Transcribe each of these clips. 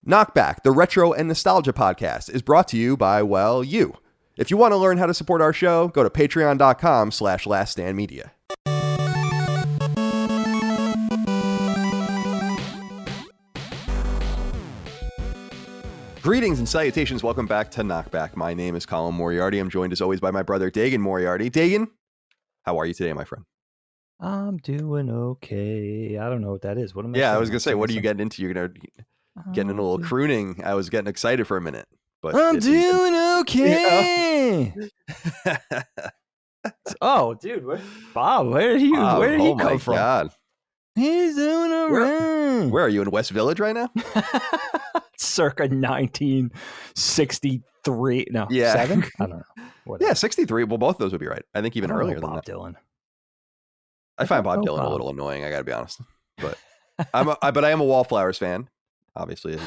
KnockBack, the retro and nostalgia podcast, is brought to you by, well, you. If you want to learn how to support our show, go to patreon.com/laststandmedia. Greetings and salutations. Welcome back to KnockBack. My name is Colin Moriarty. I'm joined as always by my brother, Dagan Moriarty. Dagan, how are you today, my friend? I'm doing okay. I don't know what that is. What am I saying? Yeah, I was going to say, what are you getting into? You're going to get into a little crooning. I was getting excited for a minute. But I'm doing okay. You know? Oh, dude. Bob, where did he come from? God. He's doing all right. Where are you, in West Village right now? Circa 1963. No, yeah. 7? I don't know. Whatever. Yeah, 63. Well, both of those would be right. I think even earlier than Bob that. Dylan. I find Bob Dylan a little annoying, I got to be honest. But I am a Wallflowers fan, obviously.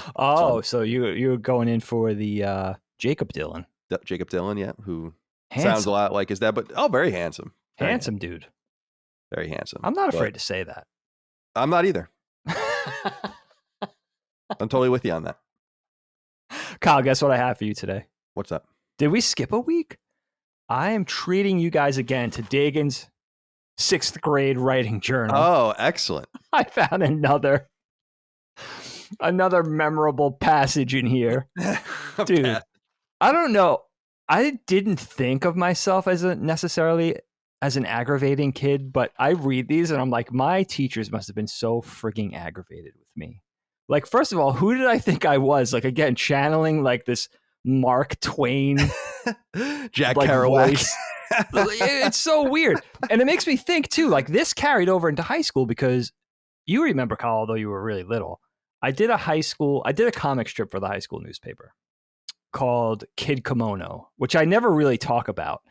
So you're going in for the Jacob Dylan. Jacob Dylan, yeah, who handsome. Sounds a lot like his dad, but very handsome. Handsome dude. Very handsome. I'm not afraid to say that. I'm not either. I'm totally with you on that. Kyle, guess what I have for you today? What's up? Did we skip a week? I am treating you guys again to Dagan's 6th grade writing journal. Oh, excellent. I found another memorable passage in here. Dude, I don't know. I didn't think of myself as necessarily as an aggravating kid, but I read these and I'm like, my teachers must have been so frigging aggravated with me. Like, first of all, who did I think I was? Like, again, channeling like this Mark Twain, Jack Kerouac. Voice. It's so weird. And it makes me think too, like this carried over into high school because you remember, Kyle, although you were really little, I did a comic strip for the high school newspaper called Kid Kimono, which I never really talk about,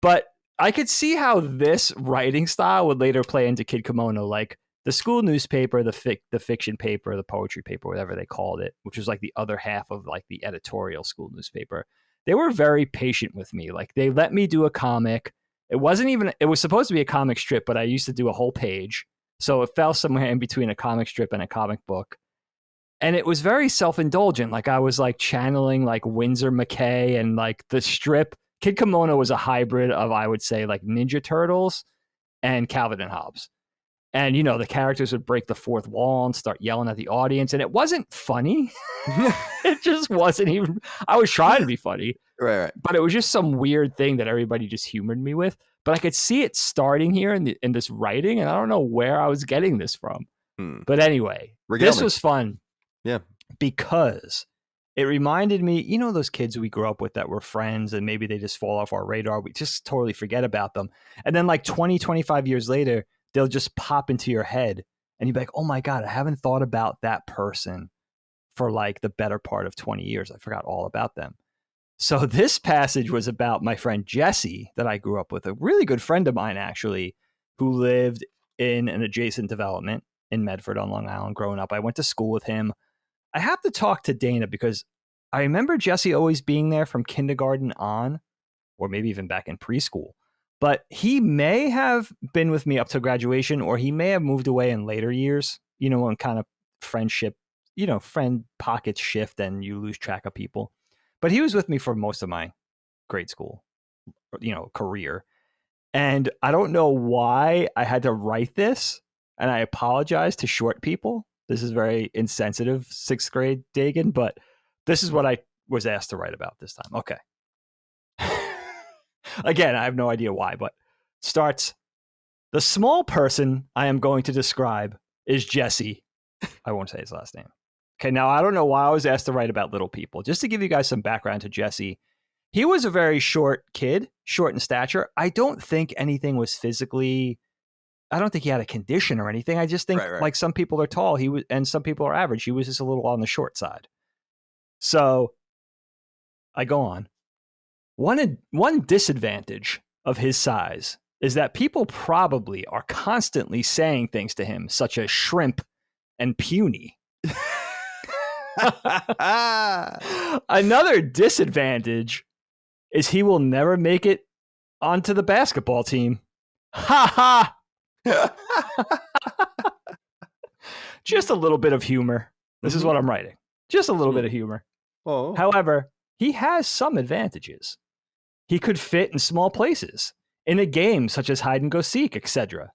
but I could see how this writing style would later play into Kid Kimono, like the school newspaper, the fiction paper, the poetry paper, whatever they called it, which was like the other half of like the editorial school newspaper. They were very patient with me. Like they let me do a comic. It was supposed to be a comic strip, but I used to do a whole page. So it fell somewhere in between a comic strip and a comic book. And it was very self-indulgent. Like I was like channeling like Winsor McKay, and like the strip. Kid Kimono was a hybrid of, I would say, like Ninja Turtles and Calvin and Hobbes. And, you know, the characters would break the fourth wall and start yelling at the audience. And it wasn't funny. It just wasn't even. I was trying to be funny. Right. But it was just some weird thing that everybody just humored me with. But I could see it starting here in this writing. And I don't know where I was getting this from. But anyway, this was fun. Yeah. Because it reminded me, you know, those kids we grew up with that were friends and maybe they just fall off our radar. We just totally forget about them. And then like 20, 25 years later, they'll just pop into your head and you'd be like, oh my God, I haven't thought about that person for like the better part of 20 years. I forgot all about them. So this passage was about my friend Jesse that I grew up with, a really good friend of mine, actually, who lived in an adjacent development in Medford on Long Island growing up. I went to school with him. I have to talk to Dana because I remember Jesse always being there from kindergarten on, or maybe even back in preschool. But he may have been with me up to graduation, or he may have moved away in later years, you know, when kind of friendship, you know, friend pockets shift and you lose track of people. But he was with me for most of my grade school, you know, career. And I don't know why I had to write this, and I apologize to short people. This is very insensitive, 6th grade Dagan, but this is what I was asked to write about this time. Okay. Again, I have no idea why, but starts, the small person I am going to describe is Jesse. I won't say his last name. Okay, now I don't know why I was asked to write about little people. Just to give you guys some background to Jesse, he was a very short kid, short in stature. I don't think anything was physically, I don't think he had a condition or anything. I just think like some people are tall, he was, and some people are average. He was just a little on the short side. So I go on. One disadvantage of his size is that people probably are constantly saying things to him, such as shrimp and puny. Another disadvantage is he will never make it onto the basketball team. Ha ha! Just a little bit of humor. This is what I'm writing. Just a little bit of humor. Oh. However, he has some advantages. He could fit in small places, in a game such as hide and go seek, etc.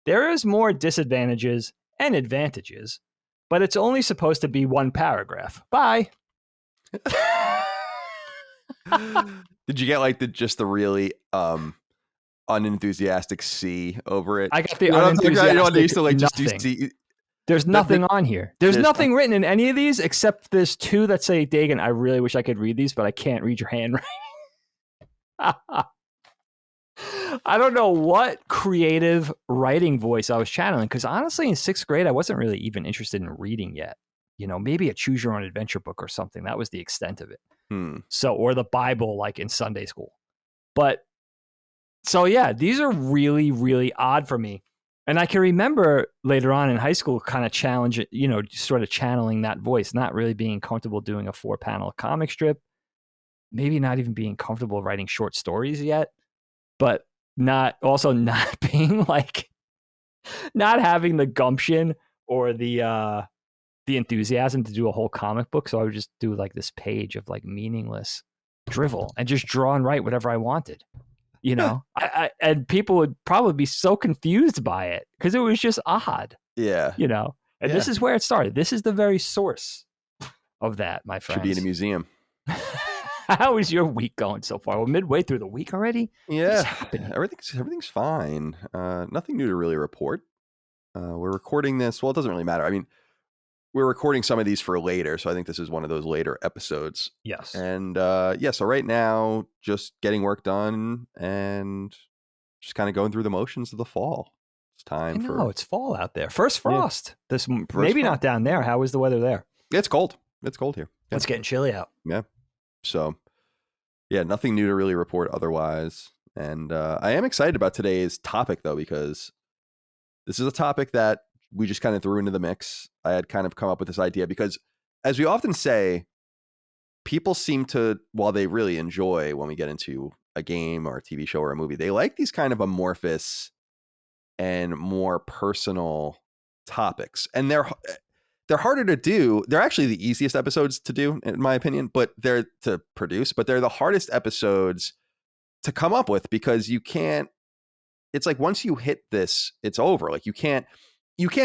There is more disadvantages and advantages, but it's only supposed to be one paragraph. Bye. Did you get like just the really unenthusiastic C over it? I got the You know what I'm talking about? You know when they used to like just do nothing. C. There's nothing on here. There's there's nothing written in any of these except there's two that say Dagan. I really wish I could read these, but I can't read your handwriting. I don't know what creative writing voice I was channeling, because honestly, in 6th grade, I wasn't really even interested in reading yet. You know, maybe a choose your own adventure book or something. That was the extent of it. So, or the Bible, like in Sunday school. But so, yeah, these are really, really odd for me. And I can remember later on in high school kind of challenge it, you know, sort of channeling that voice, not really being comfortable doing a 4-panel comic strip, maybe not even being comfortable writing short stories yet, but not being like, not having the gumption or the enthusiasm to do a whole comic book. So I would just do like this page of like meaningless drivel and just draw and write whatever I wanted. You know, and people would probably be so confused by it because it was just odd. Yeah. You know, and this is where it started. This is the very source of that, my friend. Should be in a museum. How is your week going so far? We're midway through the week already. Yeah, everything's fine. Nothing new to really report. We're recording this. Well, it doesn't really matter. I mean, we're recording some of these for later, so I think this is one of those later episodes. Yes. And so right now, just getting work done and just kind of going through the motions of the fall. It's time it's fall out there. First frost. Maybe not down there. How is the weather there? It's cold. It's cold here. Yeah. It's getting chilly out. Yeah. So, yeah, nothing new to really report otherwise. And I am excited about today's topic, though, because this is a topic that we just kind of threw into the mix. I had kind of come up with this idea because, as we often say, people seem to, while they really enjoy when we get into a game or a TV show or a movie, they like these kind of amorphous and more personal topics. And they're harder to do. They're actually the easiest episodes to do, in my opinion, but they're to produce, but they're the hardest episodes to come up with because you can't, it's like once you hit this, it's over. Like you can't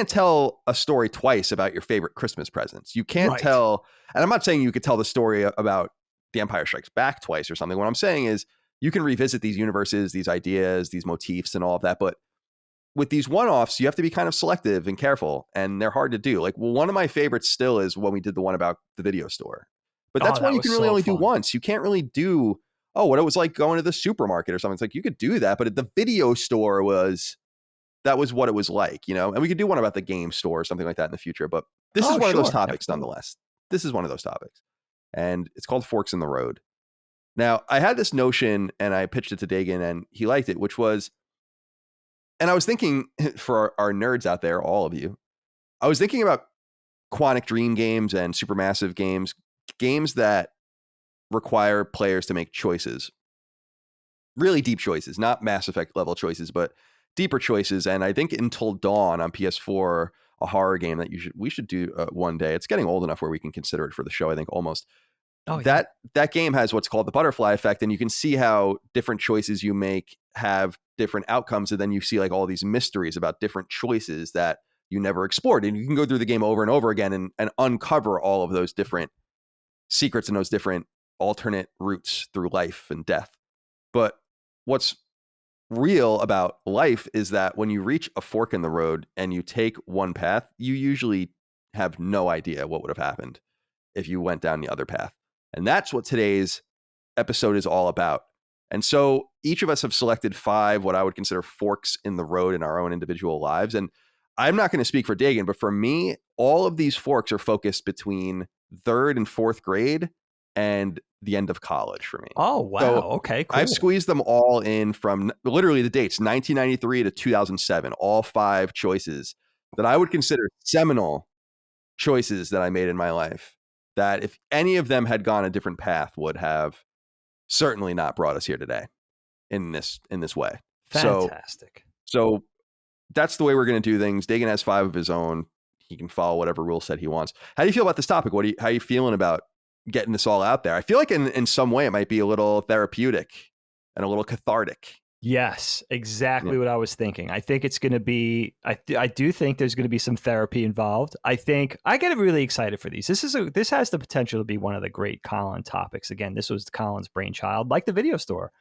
tell a story twice about your favorite Christmas presents. You can't tell, and I'm not saying you could tell the story about The Empire Strikes Back twice or something. What I'm saying is you can revisit these universes, these ideas, these motifs and all of that. But with these one-offs, you have to be kind of selective and careful, and they're hard to do. Like, well, one of my favorites still is when we did the one about the video store. But that's one you can really only do once. You can't really do, what it was like going to the supermarket or something. It's like you could do that, but at the video store that was what it was like, you know? And we could do one about the game store or something like that in the future. But this is one of those topics, nonetheless. This is one of those topics. And it's called Forks in the Road. Now, I had this notion, and I pitched it to Dagan, and he liked it, which was, and I was thinking, for our nerds out there, all of you, I was thinking about Quantic Dream games and Supermassive games that require players to make choices. Really deep choices, not Mass Effect level choices, but deeper choices. And I think Until Dawn on PS4, a horror game that we should do one day. It's getting old enough where we can consider it for the show, I think, almost. That game has what's called the butterfly effect, and you can see how different choices you make have different outcomes, and then you see like all these mysteries about different choices that you never explored, and you can go through the game over and over again and uncover all of those different secrets and those different alternate routes through life and death. But what's real about life is that when you reach a fork in the road and you take one path, you usually have no idea what would have happened if you went down the other path. And that's what today's episode is all about. And so each of us have selected 5 what I would consider forks in the road in our own individual lives. And I'm not going to speak for Dagan, but for me, all of these forks are focused between 3rd and 4th grade and the end of college for me. Oh, wow. So okay, cool. I've squeezed them all in from literally the dates, 1993 to 2007, all 5 choices that I would consider seminal choices that I made in my life, that if any of them had gone a different path would have certainly not brought us here today in this way. Fantastic. So that's the way we're going to do things. Dagan has 5 of his own. he can follow whatever rule set he wants. How do you feel about this topic? How are you feeling about getting this all out there? I feel like in some way it might be a little therapeutic and a little cathartic. Yes, exactly Yeah. what I was thinking. I think it's going to be. I do think there's going to be some therapy involved. I think I get really excited for these. This has the potential to be one of the great Colin topics. Again, this was Colin's brainchild, like the video store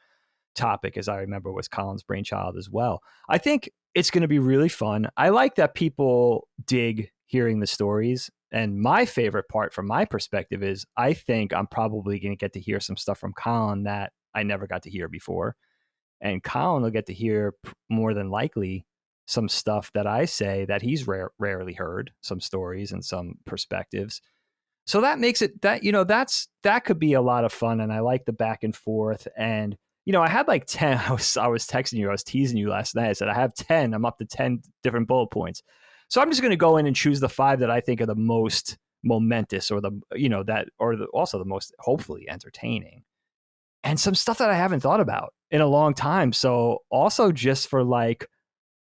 topic, as I remember, was Colin's brainchild as well. I think it's going to be really fun. I like that people dig hearing the stories. And my favorite part from my perspective is I think I'm probably going to get to hear some stuff from Colin that I never got to hear before. And Colin will get to hear more than likely some stuff that I say that he's rarely heard, some stories and some perspectives. So that makes it that, that could be a lot of fun. And I like the back and forth. And, I had like 10, I was texting you, I was teasing you last night. I said, I have 10, I'm up to 10 different bullet points. So I'm just going to go in and choose the 5 that I think are the most momentous, or also the most hopefully entertaining. And some stuff that I haven't thought about in a long time. So also just for like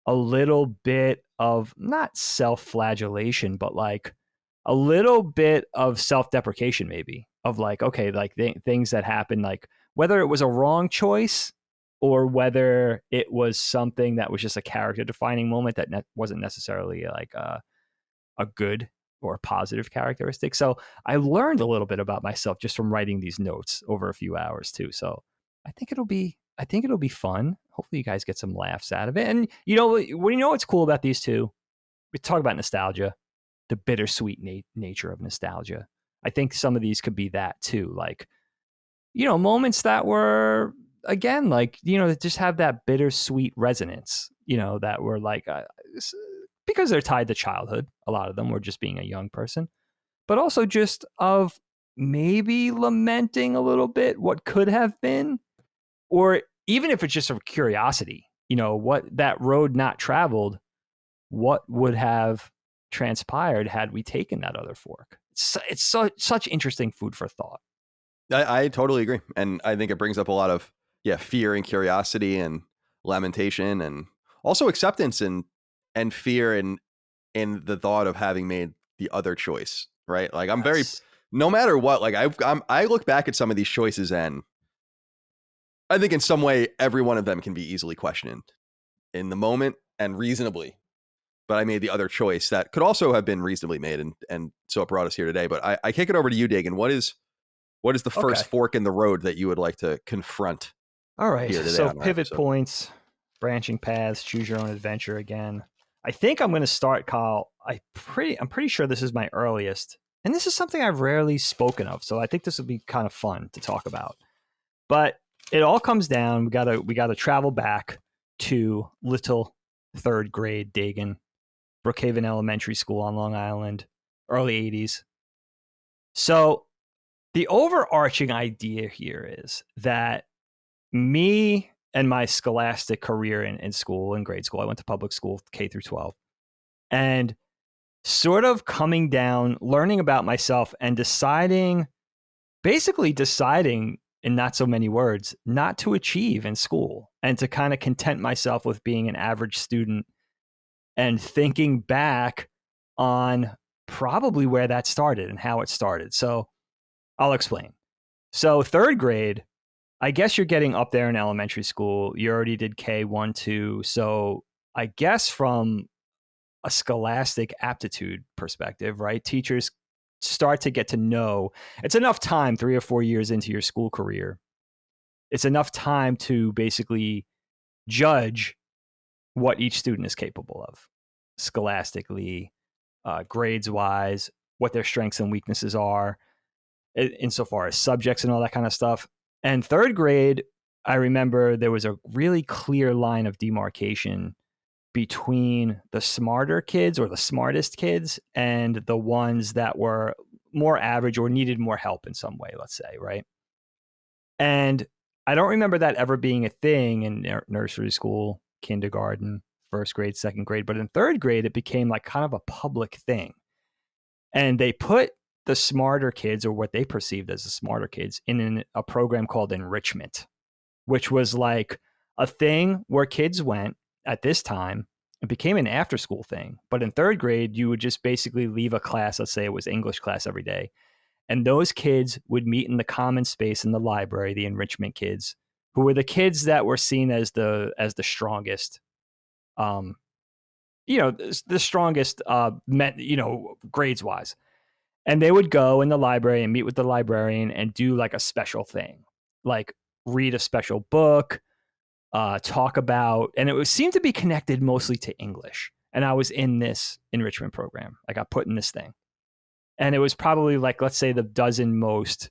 a little bit of not self-flagellation, but like a little bit of self-deprecation, maybe, of like, okay, like things that happen, like whether it was a wrong choice or whether it was something that was just a character defining moment that wasn't necessarily like a good or positive characteristic. So I learned a little bit about myself just from writing these notes over a few hours too. So I think it'll be fun. Hopefully you guys get some laughs out of it. And what's cool about these two? We talk about nostalgia, the bittersweet nature of nostalgia. I think some of these could be that too. Like, moments that were, again, like, that just have that bittersweet resonance, that were like, because they're tied to childhood. A lot of them were just being a young person, but also just of maybe lamenting a little bit what could have been, or even if it's just of curiosity, what that road not traveled, what would have transpired had we taken that other fork. It's such interesting food for thought. I totally agree. And I think it brings up a lot of, fear and curiosity and lamentation, and also acceptance and fear in the thought of having made the other choice, right? Like I'm very, no matter what, like I look back at some of these choices and I think in some way every one of them can be easily questioned in the moment and reasonably. But I made the other choice that could also have been reasonably made, and so it brought us here today. But I kick it over to you, Dagan. What is the first fork in the road that you would like to confront? All right. Here today So pivot points, branching paths, choose your own adventure again. I think I'm going to start, Kyle. I'm pretty sure this is my earliest, and this is something I've rarely spoken of. So I think this will be kind of fun to talk about. But it all comes down. We gotta travel back to little 3rd grade Dagan, Brookhaven Elementary School on Long Island, early 80s. So the overarching idea here is that me and my scholastic career in school, in grade school, I went to public school, K through 12, and sort of coming down, learning about myself and basically deciding in not so many words, not to achieve in school and to kind of content myself with being an average student, and thinking back on probably where that started and how it started. So I'll explain. So 3rd grade, I guess you're getting up there in elementary school. You already did K1, 2. So I guess from a scholastic aptitude perspective, right? Teachers start to get to know. It's enough time, 3 or 4 years into your school career. It's enough time to basically judge what each student is capable of scholastically, grades wise, what their strengths and weaknesses are, insofar as subjects and all that kind of stuff. And 3rd grade, I remember there was a really clear line of demarcation between the smarter kids, or the smartest kids, and the ones that were more average or needed more help in some way, let's say, right? And I don't remember that ever being a thing in nursery school, kindergarten, 1st grade, 2nd grade. But in 3rd grade, it became like kind of a public thing. And they put the smarter kids, or what they perceived as the smarter kids, in a program called enrichment, which was like a thing where kids went at this time It became an after school thing. But in third grade, you would just basically leave a class. Let's say it was English class every day. And those kids would meet in the common space in the library, the enrichment kids, who were the kids that were seen as the strongest, um, the strongest, grades wise. And they would go in the library and meet with the librarian and do like a special thing, like read a special book, talk about, and it was seemed to be connected mostly to English. And I was in this enrichment program. I got put in this thing. And it was probably like, let's say, the dozen most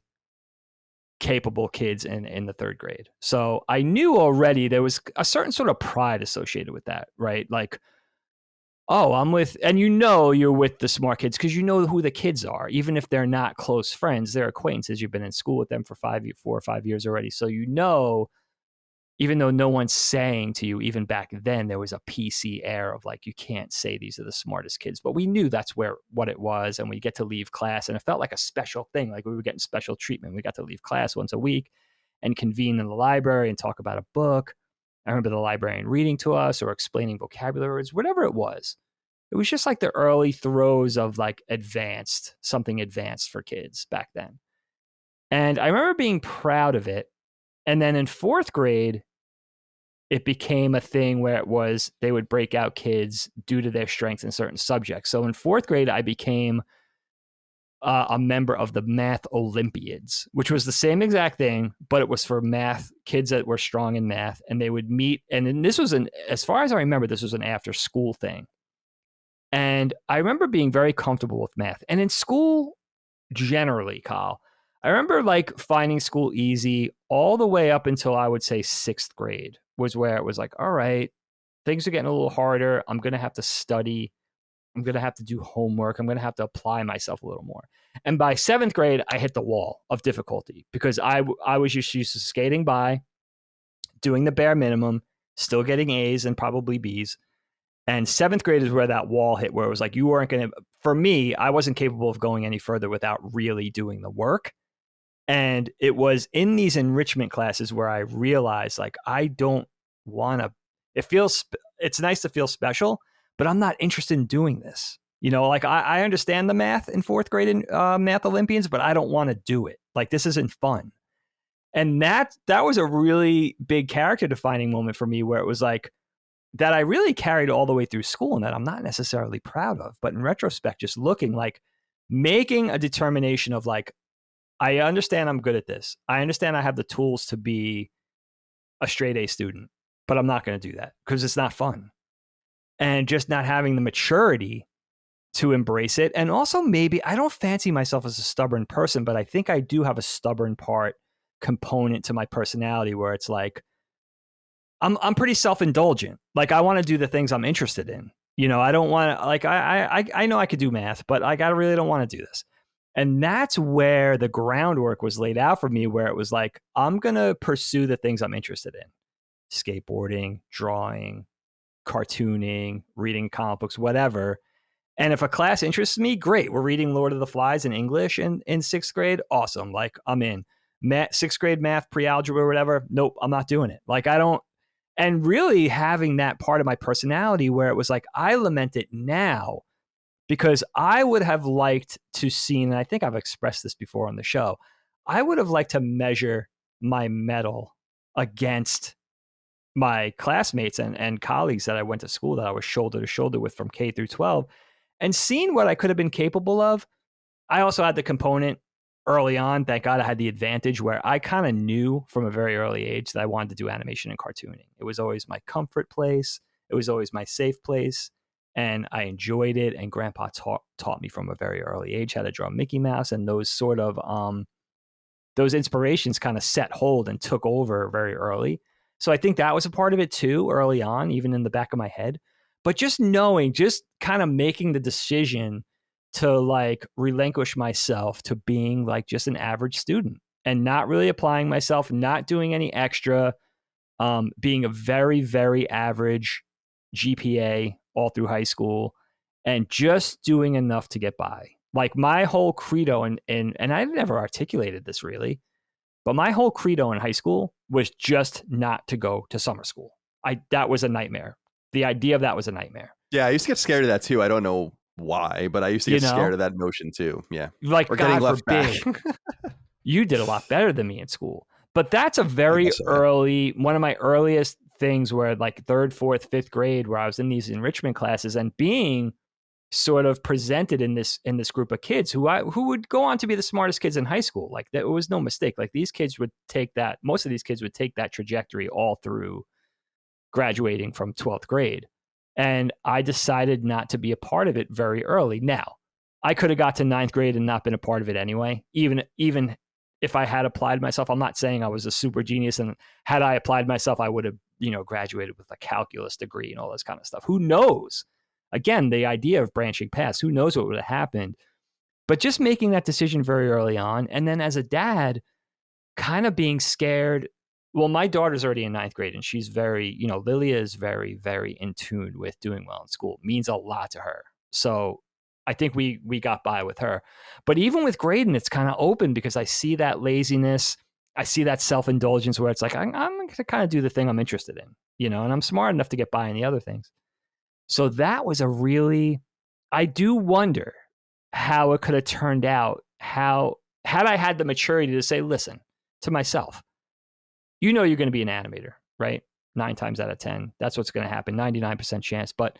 capable kids in the third grade. So I knew already there was a certain sort of pride associated with that, right? Like, oh, I'm with, and you're with the smart kids because you know who the kids are, even if they're not close friends, they're acquaintances. You've been in school with them for 4 or 5 years already. So, even though no one's saying to you, even back then, there was a PC air of like, you can't say these are the smartest kids, but we knew that's what it was. And we get to leave class, and it felt like a special thing. Like we were getting special treatment. We got to leave class once a week and convene in the library and talk about a book. I remember the librarian reading to us or explaining vocabulary words, whatever it was. It was just like the early throes of like something advanced for kids back then. And I remember being proud of it. And then in fourth grade, it became a thing where they would break out kids due to their strengths in certain subjects. So in fourth grade, I became a member of the Math Olympiads, which was the same exact thing, but it was for math, kids that were strong in math. And they would meet. And then this was as far as I remember, this was an after school thing. And I remember being very comfortable with math. And in school, generally, Kyle, I remember like finding school easy all the way up until I would say sixth grade was where it was like, all right, things are getting a little harder. I'm going to have to study. I'm going to have to do homework. I'm going to have to apply myself a little more. And by seventh grade, I hit the wall of difficulty because I was just used to skating by, doing the bare minimum, still getting A's and probably B's. And seventh grade is where that wall hit, where it was like, you weren't going to, for me, I wasn't capable of going any further without really doing the work. And it was in these enrichment classes where I realized, like, I don't want to, it's nice to feel special, but I'm not interested in doing this. Like I understand the math in fourth grade in Math Olympians, but I don't want to do it. Like, this isn't fun. And that was a really big character defining moment for me, where it was like, that I really carried all the way through school and that I'm not necessarily proud of. But in retrospect, just looking, like, making a determination of like, I understand I'm good at this. I understand I have the tools to be a straight A student, but I'm not going to do that because it's not fun. And just not having the maturity to embrace it. And also, maybe I don't fancy myself as a stubborn person, but I think I do have a stubborn component to my personality where it's like, I'm pretty self-indulgent. Like, I want to do the things I'm interested in. I don't want to, like, I know I could do math, but like, I really don't want to do this. And that's where the groundwork was laid out for me, where it was like, I'm going to pursue the things I'm interested in. Skateboarding, drawing, cartooning, reading comic books, whatever. And if a class interests me, great. We're reading Lord of the Flies in English in sixth grade. Awesome. Like, I'm in. Sixth grade math, pre-algebra or whatever. Nope, I'm not doing it. Like, I don't. And really having that part of my personality where it was like, I lament it now because I would have liked to see, and I think I've expressed this before on the show, I would have liked to measure my mettle against my classmates and colleagues that I went to school, that I was shoulder to shoulder with from K through 12, and seeing what I could have been capable of. I also had the component early on, thank God I had the advantage where I kind of knew from a very early age that I wanted to do animation and cartooning. It was always my comfort place. It was always my safe place. And I enjoyed it. And Grandpa taught me from a very early age how to draw Mickey Mouse. And those sort of, those inspirations kind of set hold and took over very early. So I think that was a part of it too, early on, even in the back of my head. But just knowing, just kind of making the decision to like relinquish myself to being like just an average student and not really applying myself, not doing any extra, being a very, very average GPA all through high school and just doing enough to get by. Like, my whole credo, and I never articulated this really, but my whole credo in high school was just not to go to summer school. That was a nightmare The idea of that was a nightmare. Yeah, I used to get scared of that too. I don't know why, but I used to You get scared know, of that notion too. Yeah. like Or getting God left back. forbid, you did a lot better than me in school. But that's a I very guess so, yeah. early, one of my earliest things where like third, fourth, fifth grade, where I was in these enrichment classes and being sort of presented in this group of kids who would go on to be the smartest kids in high school. Like there was no mistake. Like these kids would take that, most of these kids would take that trajectory all through graduating from 12th grade. And I decided not to be a part of it very early. Now, I could have got to ninth grade and not been a part of it anyway. Even if I had applied myself, I'm not saying I was a super genius. And had I applied myself, I would have, graduated with a calculus degree and all this kind of stuff. Who knows? Again, the idea of branching paths, who knows what would have happened? But just making that decision very early on. And then as a dad, kind of being scared. Well, my daughter's already in ninth grade and she's very, Lilia is very, very in tune with doing well in school. It means a lot to her. So I think we got by with her. But even with Graydon, it's kind of open because I see that laziness. I see that self-indulgence where it's like, I'm going to kind of do the thing I'm interested in, and I'm smart enough to get by in the other things. So that was I do wonder how it could have turned out, had I had the maturity to say, listen, to myself, you're going to be an animator, right? 9 times out of 10, that's what's going to happen, 99% chance. But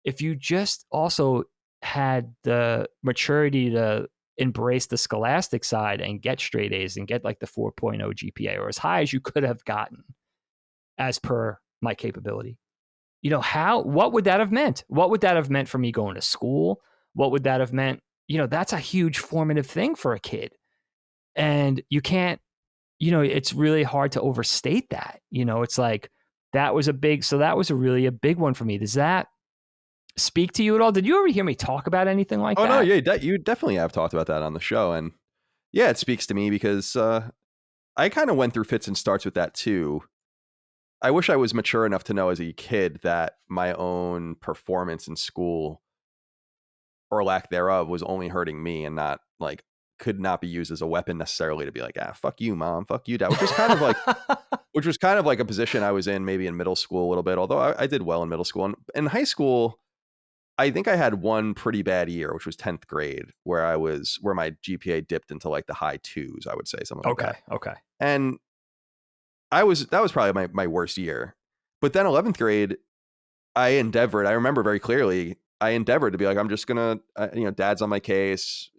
if you just also had the maturity to embrace the scholastic side and get straight A's and get like the 4.0 GPA or as high as you could have gotten as per my capability, what would that have meant? What would that have meant for me going to school? What would that have meant? That's a huge formative thing for a kid. And you can't, it's really hard to overstate that. It's like that was really a big one for me. Does that speak to you at all? Did you ever hear me talk about anything like that? Oh, no, yeah, you definitely have talked about that on the show. And yeah, it speaks to me because I kind of went through fits and starts with that too. I wish I was mature enough to know as a kid that my own performance in school or lack thereof was only hurting me and not like could not be used as a weapon necessarily to be like, fuck you, mom, fuck you, dad, which was kind of like a position I was in maybe in middle school a little bit, although I did well in middle school. And in high school, I think I had one pretty bad year, which was 10th grade, where my GPA dipped into like the high 2s, I would say, something like that. Okay. And that was probably my worst year. But then 11th grade, I remember very clearly, I endeavored to be like, I'm just going to, dad's on my case,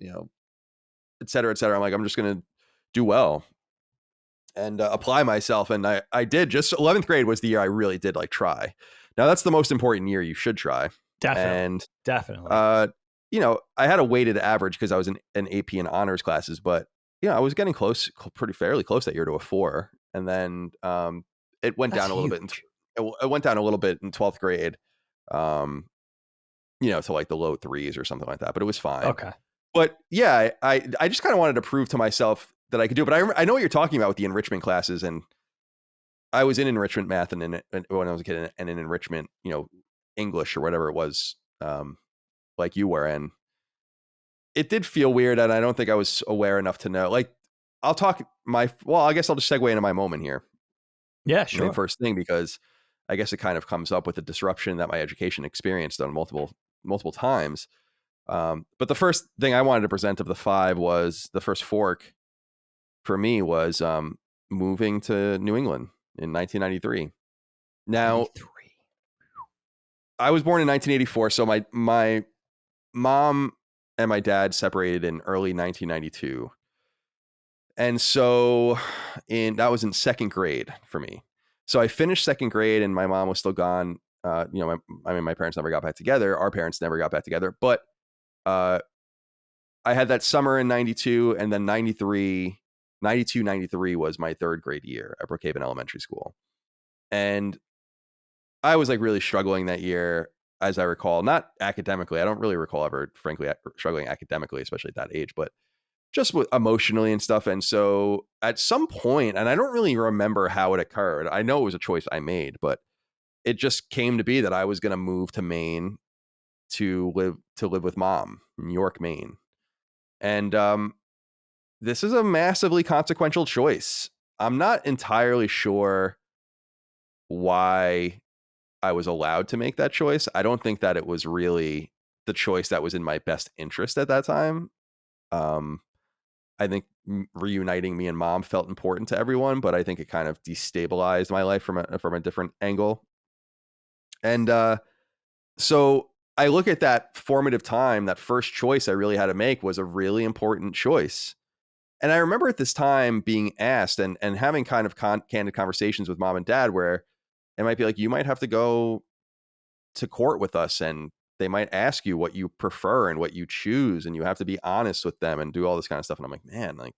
et cetera, et cetera. I'm like, I'm just going to do well and apply myself. And I did. Just 11th grade was the year I really did like try. Now that's the most important year you should try. Definitely. I had a weighted average because I was in an AP and honors classes, but I was getting fairly close that year to a 4. And then it went down a little bit. It went down a little bit in 12th grade, to like the low 3s or something like that, but it was fine. Okay. But yeah, I just kind of wanted to prove to myself that I could do it. But I know what you're talking about with the enrichment classes. And I was in enrichment math and when I was a kid and in enrichment, English or whatever it was, like you were. And it did feel weird. And I don't think I was aware enough to know. Like, I guess I'll just segue into my moment here. Yeah, sure. First thing, because I guess it kind of comes up with the disruption that my education experienced on multiple times. But the first thing I wanted to present of the 5 was the first fork for me was moving to New England in 1993. Now, 93. I was born in 1984, so my mom and my dad separated in early 1992. And so that was in second grade for me. So I finished second grade and my mom was still gone. My parents never got back together. Our parents never got back together. But I had that summer in 92 and then 93 was my third grade year at Brookhaven Elementary School. And I was like really struggling that year, as I recall, not academically. I don't really recall ever, frankly, struggling academically, especially at that age, but just emotionally and stuff. And so at some point, and I don't really remember how it occurred. I know it was a choice I made, but it just came to be that I was going to move to Maine to live with mom in York, Maine. And this is a massively consequential choice. I'm not entirely sure why I was allowed to make that choice. I don't think that it was really the choice that was in my best interest at that time. Um, I think reuniting me and mom felt important to everyone, but I think it kind of destabilized my life from a different angle. And so I look at that formative time, that first choice I really had to make was a really important choice. And I remember at this time being asked and having kind of candid conversations with mom and dad where it might be like, you might have to go to court with us and they might ask you what you prefer and what you choose. And you have to be honest with them and do all this kind of stuff. And I'm like, man, like,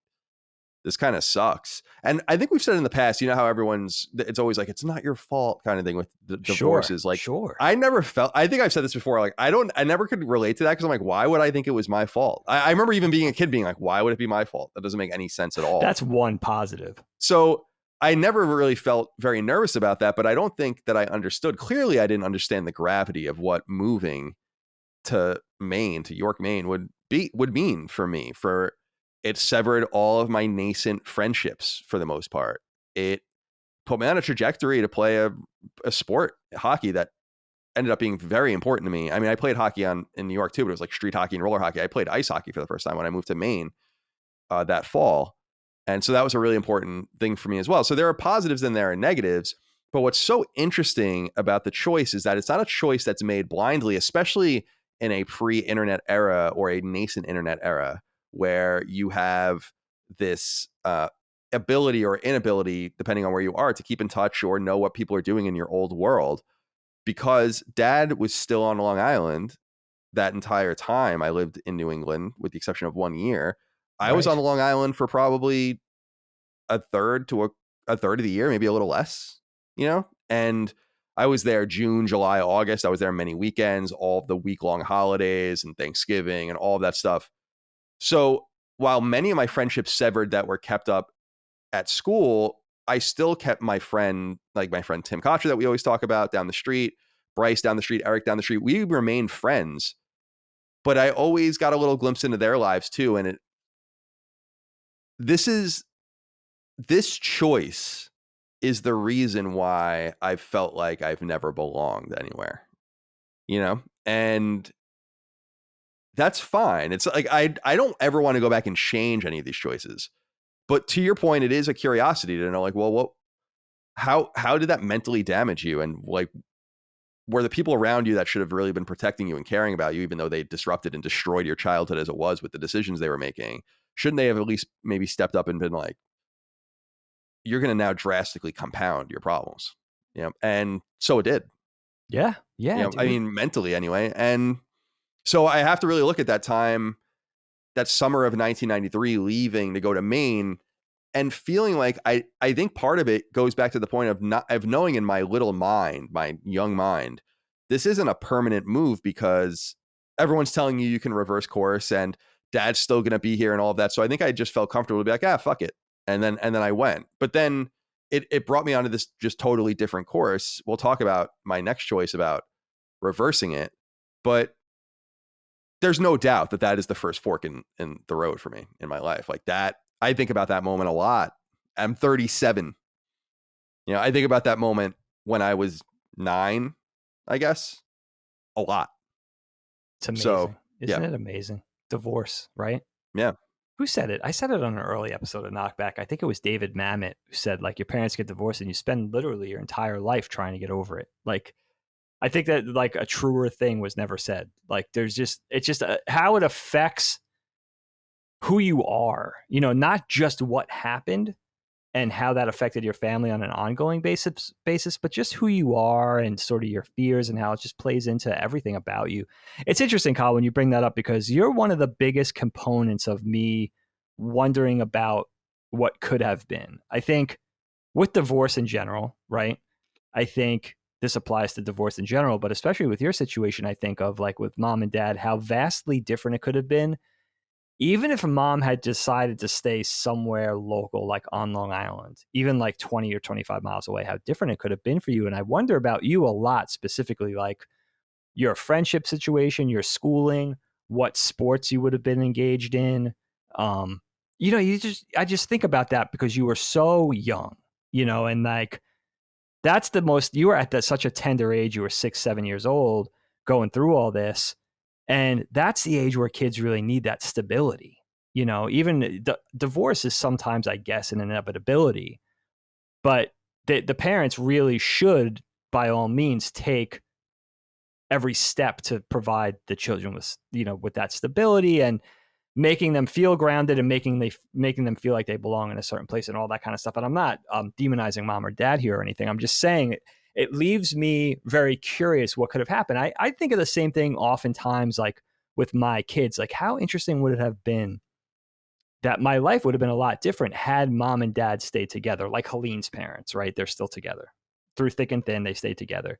this kind of sucks. And I think we've said in the past, you know how it's always like, it's not your fault kind of thing with the Sure, divorces. Like, sure. I think I've said this before. Like, I never could relate to that because I'm like, why would I think it was my fault? I remember even being a kid being like, why would it be my fault? That doesn't make any sense at all. That's one positive. So I never really felt very nervous about that, but I don't think that I understood. Clearly, I didn't understand the gravity of what moving to Maine, to York, Maine would mean for me. For it severed all of my nascent friendships for the most part. It put me on a trajectory to play a sport, hockey, that ended up being very important to me. I mean, I played hockey in New York too, but it was like street hockey and roller hockey. I played ice hockey for the first time when I moved to Maine that fall. And so that was a really important thing for me as well. So there are positives and there are negatives. But what's so interesting about the choice is that it's not a choice that's made blindly, especially in a pre-internet era or a nascent internet era where you have this ability or inability, depending on where you are, to keep in touch or know what people are doing in your old world. Because dad was still on Long Island that entire time I lived in New England, with the exception of 1 year. I was Right. on Long Island for probably a third of the year, maybe a little less, and I was there June, July, August. I was there many weekends, all of the week-long holidays and Thanksgiving and all of that stuff. So while many of my friendships severed that were kept up at school, I still kept my friend Tim Kocher that we always talk about down the street, Bryce down the street, Eric down the street. We remained friends, but I always got a little glimpse into their lives too. And this choice is the reason why I felt like I've never belonged anywhere, and that's fine. It's like, I don't ever want to go back and change any of these choices. But to your point, it is a curiosity to know, like, well, how did that mentally damage you? And like, were the people around you that should have really been protecting you and caring about you, even though they disrupted and destroyed your childhood as it was with the decisions they were making, shouldn't they have at least maybe stepped up and been like, you're going to now drastically compound your problems? And so it did. Yeah. Yeah, I dude. mean, mentally anyway. And so I have to really look at that time, that summer of 1993, leaving to go to Maine and feeling like I think part of it goes back to the point of knowing in my little mind, my young mind, this isn't a permanent move because everyone's telling you can reverse course and dad's still going to be here and all of that. So I think I just felt comfortable to be like, fuck it. And then I went, but then it brought me onto this just totally different course. We'll talk about my next choice about reversing it, but there's no doubt that is the first fork in the road for me in my life. Like that, I think about that moment a lot. I'm 37. I think about that moment when I was 9, I guess, a lot. It's amazing. So, Isn't it amazing? Divorce, right? Yeah. Who said it? I said it on an early episode of KnockBack. I think it was David Mamet who said, like, your parents get divorced and you spend literally your entire life trying to get over it. Like, I think that like a truer thing was never said. Like, it's just how it affects who you are, not just what happened and how that affected your family on an ongoing basis, but just who you are and sort of your fears and how it just plays into everything about you. It's interesting, Kyle, when you bring that up, because you're one of the biggest components of me wondering about what could have been. I think with divorce in general, right? I think this applies to divorce in general, but especially with your situation, I think of like with mom and dad, how vastly different it could have been even if mom had decided to stay somewhere local, like on Long Island, even like 20 or 25 miles away, how different it could have been for you. And I wonder about you a lot, specifically, like your friendship situation, your schooling, what sports you would have been engaged in. I just think about that because you were so young, and like that's the most, you were at such a tender age. You were 6, 7 years old going through all this. And that's the age where kids really need that stability. Even divorce is sometimes, I guess, an inevitability, but the parents really should, by all means, take every step to provide the children with that stability and making them feel grounded and making them feel like they belong in a certain place and all that kind of stuff. And I'm not demonizing mom or dad here or anything. I'm just saying it leaves me very curious what could have happened. I think of the same thing oftentimes, like with my kids. Like, how interesting would it have been that my life would have been a lot different had mom and dad stayed together, like Helene's parents, right? They're still together. Through thick and thin, they stayed together.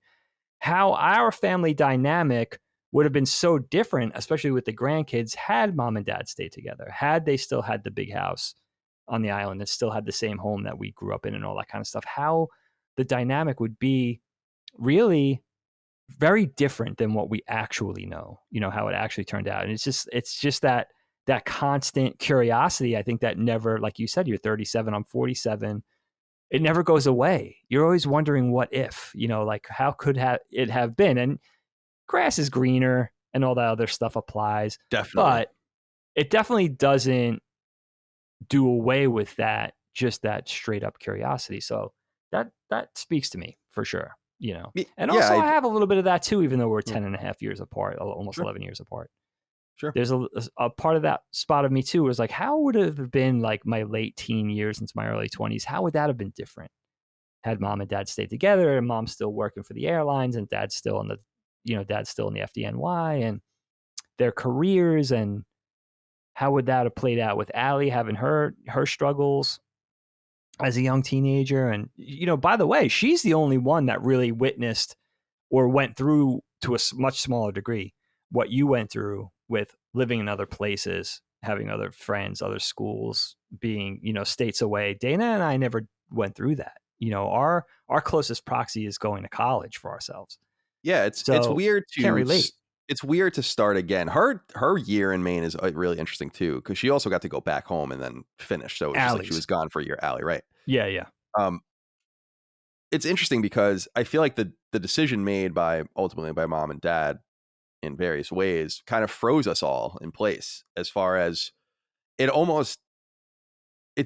How our family dynamic would have been so different, especially with the grandkids, had mom and dad stayed together, had they still had the big house on the island and still had the same home that we grew up in and all that kind of stuff. How the dynamic would be really very different than what we actually know, how it actually turned out. And it's just that constant curiosity. I think that never, like you said, you're 37, I'm 47. It never goes away. You're always wondering what if, like how could it have been? And grass is greener and all that other stuff applies. Definitely. But it definitely doesn't do away with just that straight up curiosity. So that speaks to me for sure, And also I have a little bit of that too, even though we're 10 and a half years apart, almost Sure. 11 years apart. Sure. There's a part of that spot of me too was like, how would it have been like my late teen years into my early 20s? How would that have been different? Had mom and dad stayed together and mom's still working for the airlines and dad's still in the FDNY and their careers, and how would that have played out with Allie having her struggles as a young teenager? And, by the way, she's the only one that really witnessed or went through to a much smaller degree what you went through with living in other places, having other friends, other schools, being, states away. Dana and I never went through that. Our closest proxy is going to college for ourselves. Yeah, it's weird to can't relate. It's weird to start again. Her year in Maine is really interesting too, because she also got to go back home and then finish. So it's just like she was gone for a year. Allie, right? Yeah. It's interesting because I feel like the decision made ultimately by mom and dad in various ways kind of froze us all in place, as far as it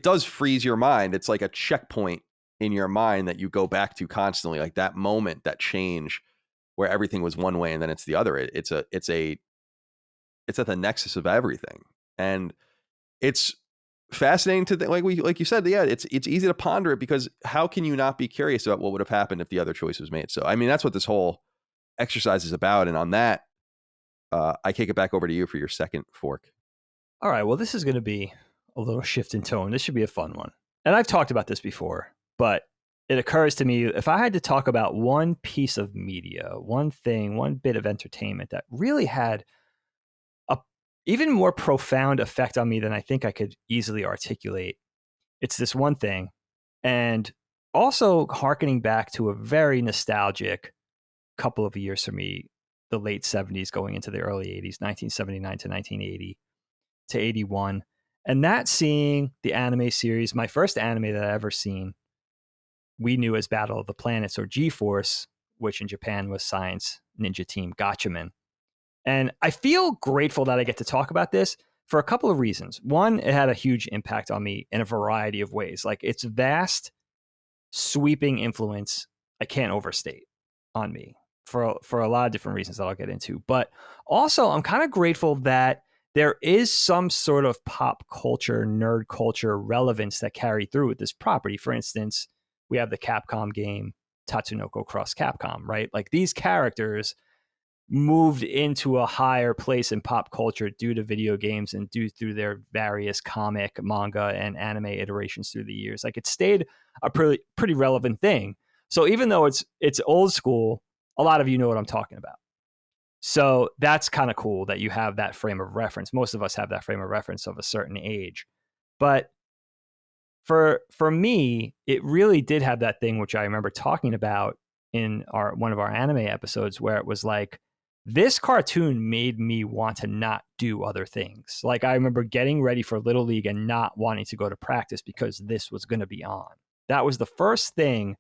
does freeze your mind. It's like a checkpoint in your mind that you go back to constantly, like that moment, that change where everything was one way and then it's the other. It's at the nexus of everything. And it's fascinating to like you said, yeah, it's easy to ponder it, because how can you not be curious about what would have happened if the other choice was made? So, I mean, that's what this whole exercise is about. And on that, I kick it back over to you for your second fork. All right. Well, this is going to be a little shift in tone. This should be a fun one. And I've talked about this before, but it occurs to me, if I had to talk about one piece of media, one thing, one bit of entertainment that really had a even more profound effect on me than I think I could easily articulate, it's this one thing. And also hearkening back to a very nostalgic couple of years for me, the late 70s going into the early 80s, 1979 to 1980 to 81. And that seeing the anime series, my first anime that I ever seen, we knew as Battle of the Planets, or G-Force, which in Japan was Science Ninja Team Gatchaman. And I feel grateful that I get to talk about this for a couple of reasons. One, it had a huge impact on me in a variety of ways. Like, its vast, sweeping influence, I can't overstate on me for a lot of different reasons that I'll get into. But also, I'm kind of grateful that there is some sort of pop culture, nerd culture relevance that carried through with this property. For instance, we have the Capcom game Tatsunoko Cross Capcom, right? Like, these characters moved into a higher place in pop culture due to video games and due through their various comic, manga, and anime iterations through the years. Like, it stayed a pretty relevant thing. So even though it's old school, a lot of you know what I'm talking about. So that's kind of cool that you have that frame of reference. Most of us have that frame of reference of a certain age. But for me, it really did have that thing, which I remember talking about in one of our anime episodes, where it was like, this cartoon made me want to not do other things. Like, I remember getting ready for Little League and not wanting to go to practice because this was going to be on. That was the first thing.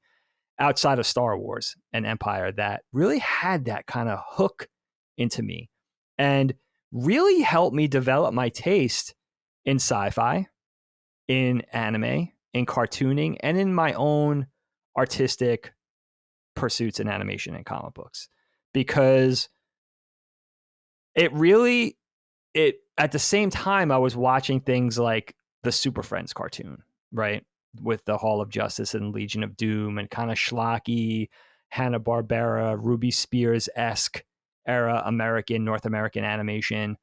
outside of Star Wars and Empire that really had that kind of hook into me and really helped me develop my taste in sci-fi, in anime, in cartooning, and in my own artistic pursuits in animation and comic books. Because it really, it at the same time I was watching things like the Super Friends cartoon, right? With the Hall of Justice and Legion of Doom and kind of schlocky Hanna-Barbera, Ruby Spears-esque era North American animation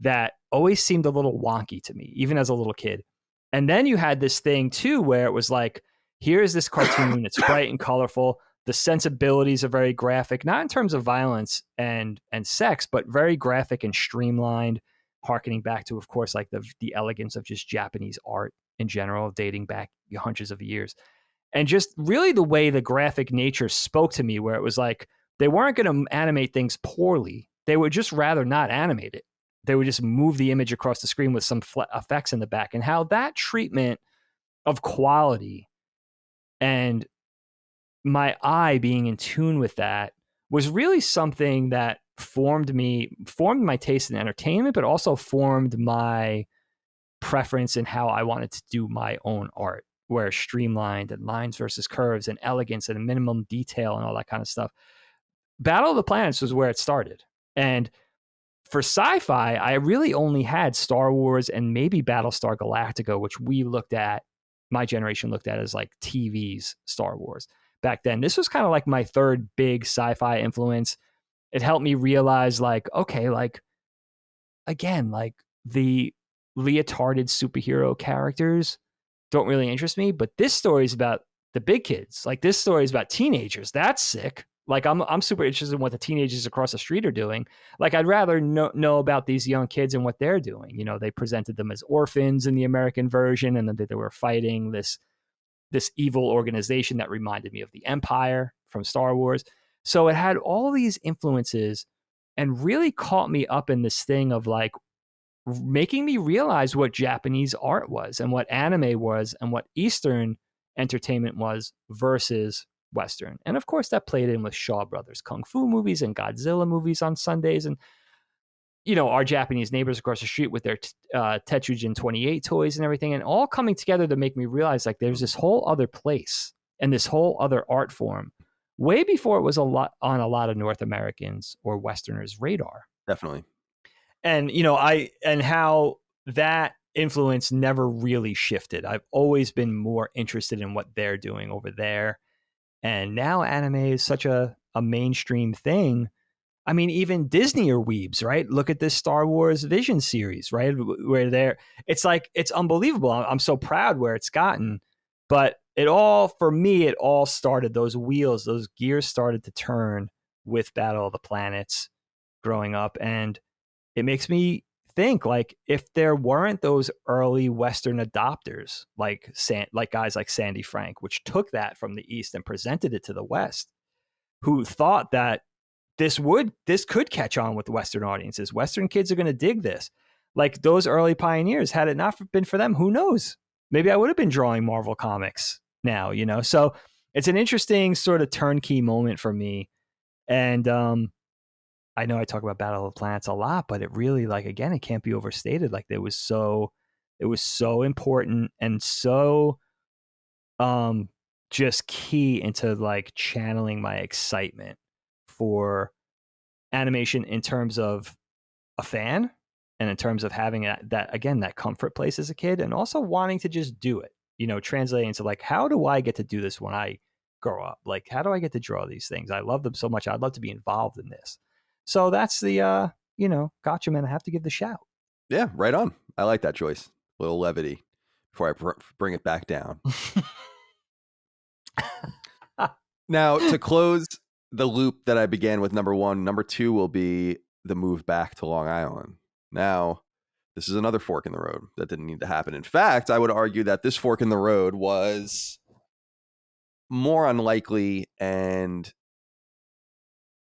that always seemed a little wonky to me, even as a little kid. And then you had this thing too, where it was like, here's this cartoon, it's bright and colorful. The sensibilities are very graphic, not in terms of violence and sex, but very graphic and streamlined, harkening back to, of course, like the elegance of just Japanese art in general, dating back hundreds of years. And just really the way the graphic nature spoke to me, where it was like they weren't going to animate things poorly. They would just rather not animate it. They would just move the image across the screen with some effects in the back. And how that treatment of quality and my eye being in tune with that was really something that formed my taste in entertainment, but also formed my preference in how I wanted to do my own art, where streamlined and lines versus curves and elegance and minimum detail and all that kind of stuff. Battle of the Planets was where it started. And for sci-fi, I really only had Star Wars and maybe Battlestar Galactica, which my generation looked at as like TV's Star Wars back then. This was kind of like my third big sci-fi influence. It helped me realize, like, okay, like, again, like the leotarded superhero characters don't really interest me, but this story is about the big kids. Like, this story is about teenagers. That's sick. Like, I'm super interested in what the teenagers across the street are doing. Like, I'd rather know about these young kids and what they're doing. You know, they presented them as orphans in the American version, and then they were fighting this evil organization that reminded me of the Empire from Star Wars. So it had all these influences and really caught me up in this thing of like making me realize what Japanese art was and what anime was and what Eastern entertainment was versus Western. And of course, that played in with Shaw Brothers Kung Fu movies and Godzilla movies on Sundays. And, you know, our Japanese neighbors across the street with their Tetsugen 28 toys and everything, and all coming together to make me realize like there's this whole other place and this whole other art form way before it was on a lot of North Americans or Westerners' radar. Definitely. And, you know, how that influence never really shifted. I've always been more interested in what they're doing over there. And now anime is such a mainstream thing. I mean, even Disney are weebs, right? Look at this Star Wars Vision series, right? Where it's like, it's unbelievable. I'm so proud where it's gotten. But for me, it all started, those gears started to turn with Battle of the Planets growing up. And it makes me think, like, if there weren't those early Western adopters, like guys like Sandy Frank, which took that from the East and presented it to the West, who thought that this could catch on with Western audiences. Western kids are going to dig this. Like, those early pioneers, had it not been for them, who knows? Maybe I would have been drawing Marvel comics now, you know? So it's an interesting sort of turnkey moment for me. And I know I talk about Battle of the Planets a lot, but it really, like, again, it can't be overstated. Like, it was so important and so just key into like channeling my excitement for animation in terms of a fan and in terms of having that comfort place as a kid, and also wanting to just do it, you know, translating to like, how do I get to do this when I grow up? Like, how do I get to draw these things? I love them so much. I'd love to be involved in this. So that's the, gotcha, man. I have to give the shout. Yeah, right on. I like that choice. A little levity before I bring it back down. Now, to close the loop that I began with number one, number two will be the move back to Long Island. Now, this is another fork in the road that didn't need to happen. In fact, I would argue that this fork in the road was more unlikely and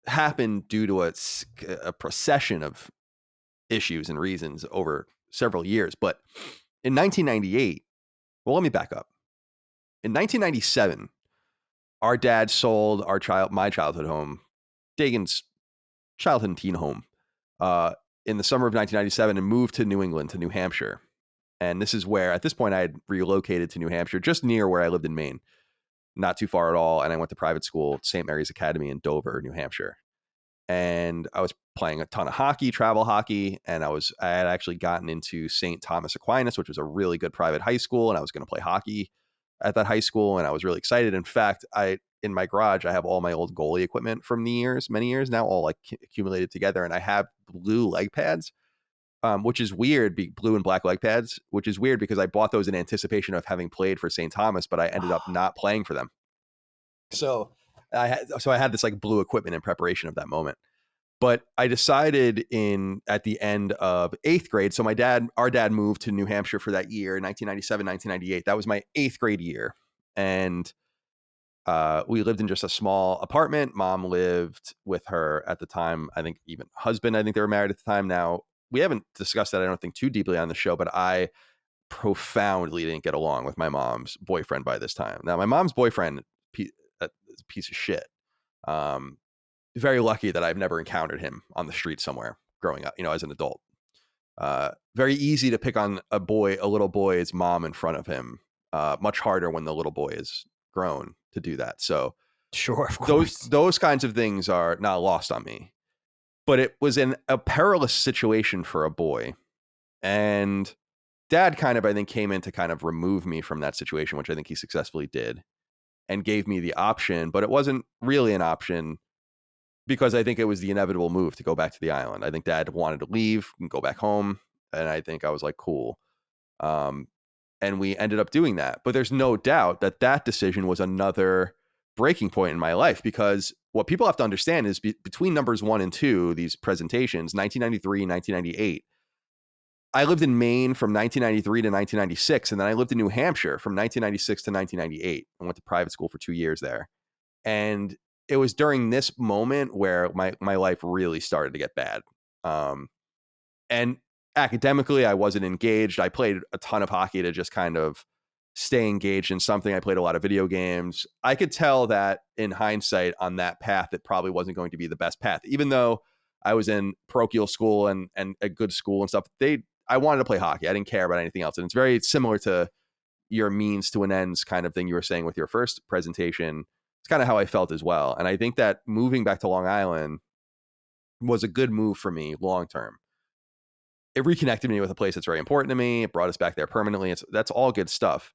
happened due to a procession of issues and reasons over several years. But in 1998, well, let me back up. In 1997, our dad sold my childhood home, Dagan's childhood and teen home, uh, in the summer of 1997 and moved to New England, to New Hampshire. And this is where, at this point, I had relocated to New Hampshire, just near where I lived in Maine, not too far at all. And I went to private school, St. Mary's Academy in Dover, New Hampshire. And I was playing a ton of hockey, travel hockey, and I had actually gotten into St. Thomas Aquinas, which was a really good private high school, and I was going to play hockey at that high school, and I was really excited. In fact, in my garage, I have all my old goalie equipment from the years, many years now, all like accumulated together, and I have blue leg pads, which is weird, blue and black leg pads, which is weird because I bought those in anticipation of having played for St. Thomas, but I ended up not playing for them. So I had this like blue equipment in preparation of that moment. But I decided at the end of 8th grade. So our dad moved to New Hampshire for that year, 1997, 1998. That was my 8th grade year. And we lived in just a small apartment. Mom lived with her at the time, I think even husband, I think they were married at the time. Now, we haven't discussed that, I don't think, too deeply on the show, but I profoundly didn't get along with my mom's boyfriend by this time. Now, my mom's boyfriend is a piece of shit. Very lucky that I've never encountered him on the street somewhere growing up, as an adult. Very easy to pick on a little boy's mom in front of him. Much harder when the little boy is grown to do that. So sure, of course, those kinds of things are not lost on me. But it was a perilous situation for a boy, and dad kind of, I think, came in to kind of remove me from that situation, which I think he successfully did, and gave me the option. But it wasn't really an option, because I think it was the inevitable move to go back to the island. I think dad wanted to leave and go back home. And I think I was like, cool. And we ended up doing that. But there's no doubt that decision was another breaking point in my life, because what people have to understand is between numbers 1 and 2, these presentations, 1993 and 1998, I lived in Maine from 1993 to 1996. And then I lived in New Hampshire from 1996 to 1998. I went to private school for 2 years there. And it was during this moment where my life really started to get bad. And academically, I wasn't engaged. I played a ton of hockey to just kind of stay engaged in something. I played a lot of video games. I could tell that in hindsight on that path, it probably wasn't going to be the best path, even though I was in parochial school and a good school and stuff. I wanted to play hockey. I didn't care about anything else. And it's very similar to your means to an ends kind of thing you were saying with your first presentation. It's kind of how I felt as well. And I think that moving back to Long Island was a good move for me long term. It reconnected me with a place that's very important to me. It brought us back there permanently. That's all good stuff.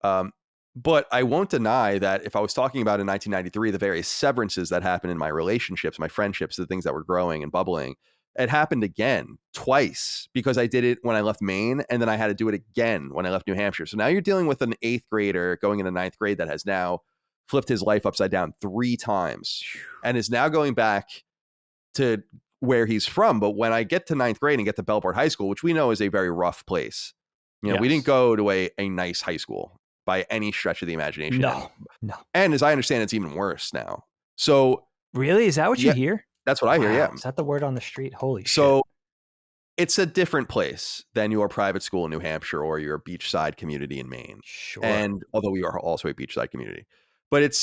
But I won't deny that if I was talking about in 1993, the various severances that happened in my relationships, my friendships, the things that were growing and bubbling, it happened again twice, because I did it when I left Maine, and then I had to do it again when I left New Hampshire. So now you're dealing with an 8th grader going into 9th grade that has now flipped his life upside down 3 times and is now going back to where he's from. But when I get to 9th grade and get to Belport High School, which we know is a very rough place, yes. We didn't go to a nice high school by any stretch of the imagination. No. And as I understand, it's even worse now. So really, is that what you hear? That's what I hear. Yeah. Is that the word on the street? Holy shit. So it's a different place than your private school in New Hampshire or your beachside community in Maine. Sure. And although we are also a beachside community, but it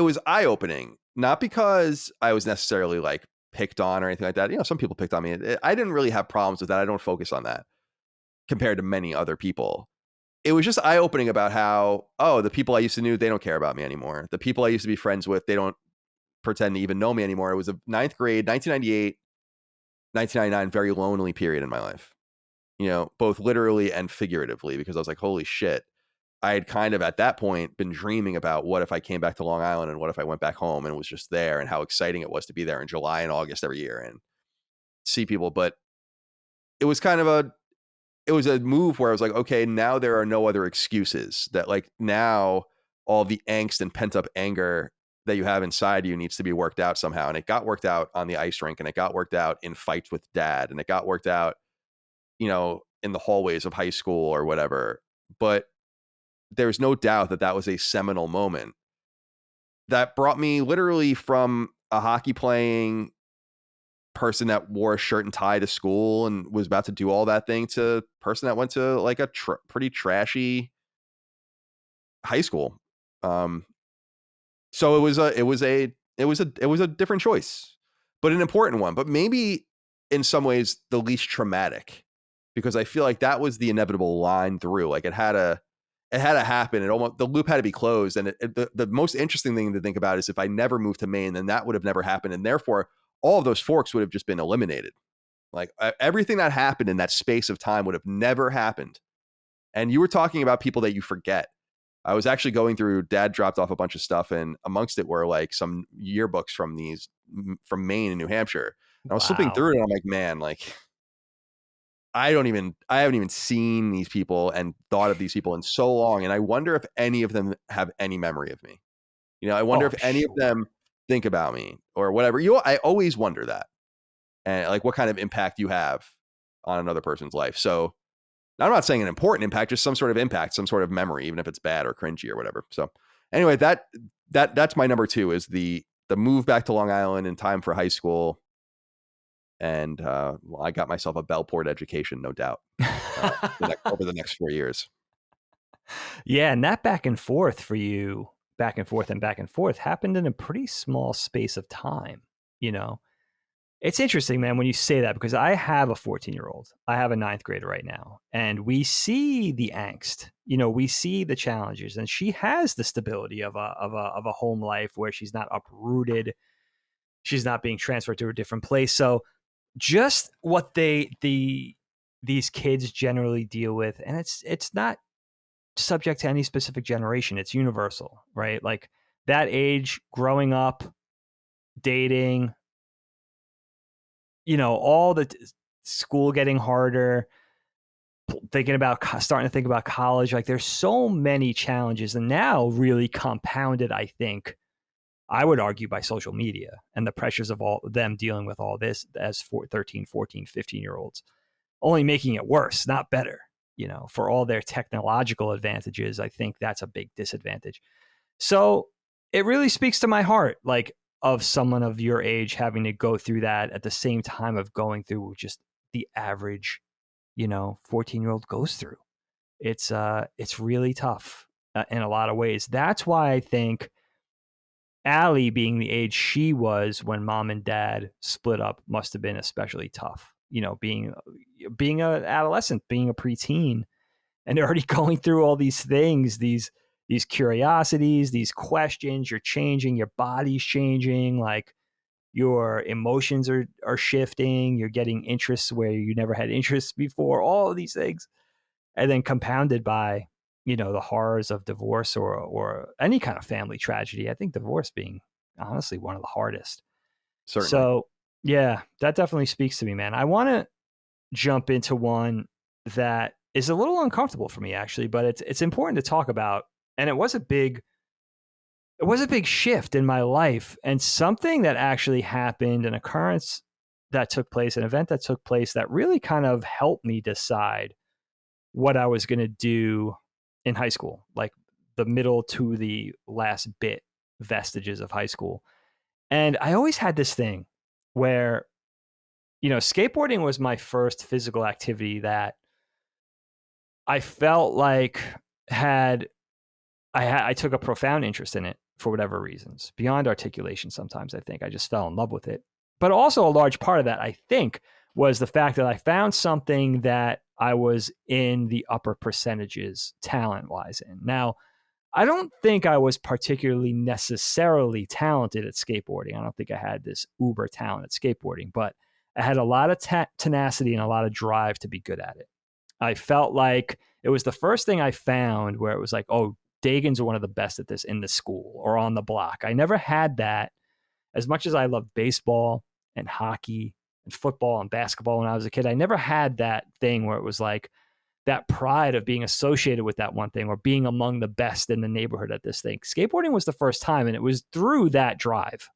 was eye-opening, not because I was necessarily like picked on or anything like that. Some people picked on me. I didn't really have problems with that. I don't focus on that compared to many other people. It was just eye-opening about how, the people I used to know, they don't care about me anymore. The people I used to be friends with, they don't pretend to even know me anymore. It was a 9th grade, 1998, 1999, very lonely period in my life, both literally and figuratively, because I was like, holy shit. I had kind of at that point been dreaming about what if I came back to Long Island and what if I went back home and was just there, and how exciting it was to be there in July and August every year and see people. But it was a move where I was like, okay, now there are no other excuses. That like now all the angst and pent up anger that you have inside you needs to be worked out somehow. And it got worked out on the ice rink, and it got worked out in fights with dad, and it got worked out, in the hallways of high school or whatever. But there's no doubt that was a seminal moment that brought me literally from a hockey playing person that wore a shirt and tie to school and was about to do all that thing to a person that went to like a pretty trashy high school. Um, so it was a different choice, but an important one. But maybe in some ways the least traumatic, because I feel like that was the inevitable line through. Like it had to happen. It almost the loop had to be closed. And the most interesting thing to think about is if I never moved to Maine, then that would have never happened, and therefore all of those forks would have just been eliminated. Like everything that happened in that space of time would have never happened. And you were talking about people that you forget. I was actually going through, Dad dropped off a bunch of stuff, and amongst it were like some yearbooks from Maine and New Hampshire. And I was flipping Wow. through it, and I'm like, man, like I haven't even seen these people and thought of these people in so long. And I wonder if any of them have any memory of me. I wonder Oh, if I'm any of sure. them think about me or whatever. I always wonder that. And like what kind of impact you have on another person's life. So I'm not saying an important impact, just some sort of impact, some sort of memory, even if it's bad or cringy or whatever. So anyway, that's my number two is the move back to Long Island in time for high school. And well, I got myself a Bellport education, no doubt, over the next 4 years. Yeah, and that back and forth for you, back and forth, happened in a pretty small space of time. You know, it's interesting, man, when you say that because I have a 14-year-old. I have a ninth grader right now, and we see the angst. We see the challenges, and she has the stability of a home life where she's not uprooted, she's not being transferred to a different place. So just what these kids generally deal with, and it's not subject to any specific generation. It's universal, right? Like that age, growing up, dating, all the school getting harder, starting to think about college. Like there's so many challenges, and now really compounded, I think, I would argue by social media and the pressures of all them dealing with all this as 13, 14, 15 year olds, only making it worse, not better. For all their technological advantages, I think that's a big disadvantage. So it really speaks to my heart, like of someone of your age having to go through that at the same time of going through just the average, 14-year-old goes through. It's really tough in a lot of ways. That's why I think Allie being the age she was when mom and dad split up must have been especially tough. Being an adolescent, being a preteen, and already going through all these things, these curiosities, these questions. You're changing, your body's changing, like your emotions are shifting. You're getting interests where you never had interests before. All of these things, and then compounded by the horrors of divorce or any kind of family tragedy. I think divorce being honestly one of the hardest. Certainly. So yeah, that definitely speaks to me, man. I want to jump into one that is a little uncomfortable for me actually, but it's important to talk about. And it was a big shift in my life and something that actually happened, an occurrence that took place, an event that took place that really kind of helped me decide what I was going to do in high school, like the middle to the last bit vestiges of high school. And I always had this thing where, skateboarding was my first physical activity that I felt like had I took a profound interest in it for whatever reasons, beyond articulation sometimes. I think I just fell in love with it. But also a large part of that, I think, was the fact that I found something that I was in the upper percentages talent-wise in. Now, I don't think I was particularly necessarily talented at skateboarding. I don't think I had this uber talent at skateboarding, but I had a lot of tenacity and a lot of drive to be good at it. I felt like it was the first thing I found where it was like, oh, Dagan's one of the best at this in the school or on the block. I never had that. As much as I loved baseball and hockey and football and basketball when I was a kid, I never had that thing where it was like that pride of being associated with that one thing or being among the best in the neighborhood at this thing. Skateboarding was the first time, and it was through that drive,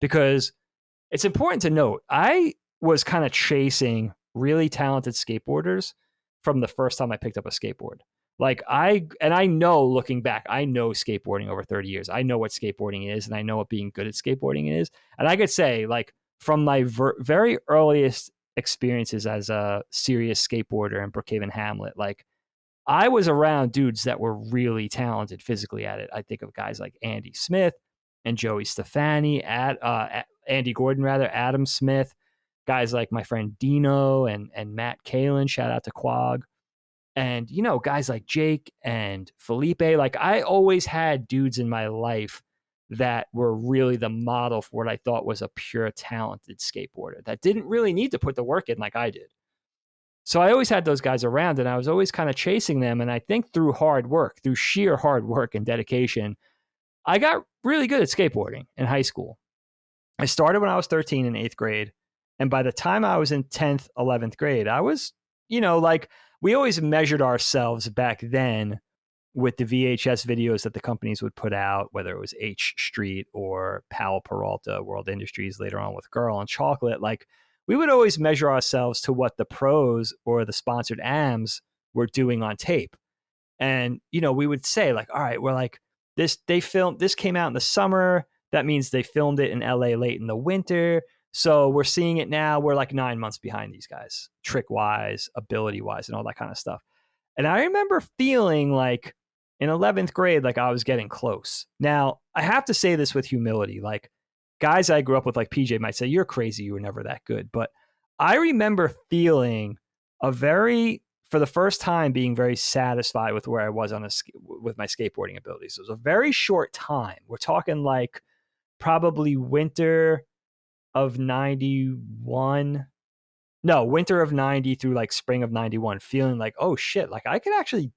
because it's important to note I was kind of chasing really talented skateboarders from the first time I picked up a skateboard. I know, looking back, I know skateboarding over 30 years. I know what skateboarding is, and I know what being good at skateboarding is. And I could say, like, from my very earliest experiences as a serious skateboarder in Brookhaven Hamlet, like, I was around dudes that were really talented physically at it. I think of guys like Andy Smith and Joey Stefani, Andy Gordon rather, Adam Smith, guys like my friend Dino and Matt Kalin. Shout out to Quag. And, you know, guys like Jake and Felipe. Like, I always had dudes in my life that were really the model for what I thought was a pure talented skateboarder that didn't really need to put the work in like I did. So I always had those guys around, and I was always kind of chasing them. And I think through hard work, through sheer hard work and dedication, I got really good at skateboarding in high school. I started when I was 13 in eighth grade. And by the time I was in 10th, 11th grade, I was, you know, like, we always measured ourselves back then with the VHS videos that the companies would put out, whether it was H Street or Powell Peralta, World Industries, later on with Girl and Chocolate. Like, we would always measure ourselves to what the pros or the sponsored AMs were doing on tape. And, you know, we would say, like, all right, we're like, this came out in the summer. That means they filmed it in LA late in the winter. So we're seeing it now. We're like 9 months behind these guys, trick wise, ability wise, and all that kind of stuff. And I remember feeling like in 11th grade, like I was getting close. Now, I have to say this with humility. Like, guys I grew up with, like PJ, might say, you're crazy. You were never that good. But I remember feeling for the first time, being very satisfied with where I was with my skateboarding abilities. It was a very short time. We're talking like probably winter of 91. No, winter of 90 through like spring of 91, feeling like, oh shit, like I could actually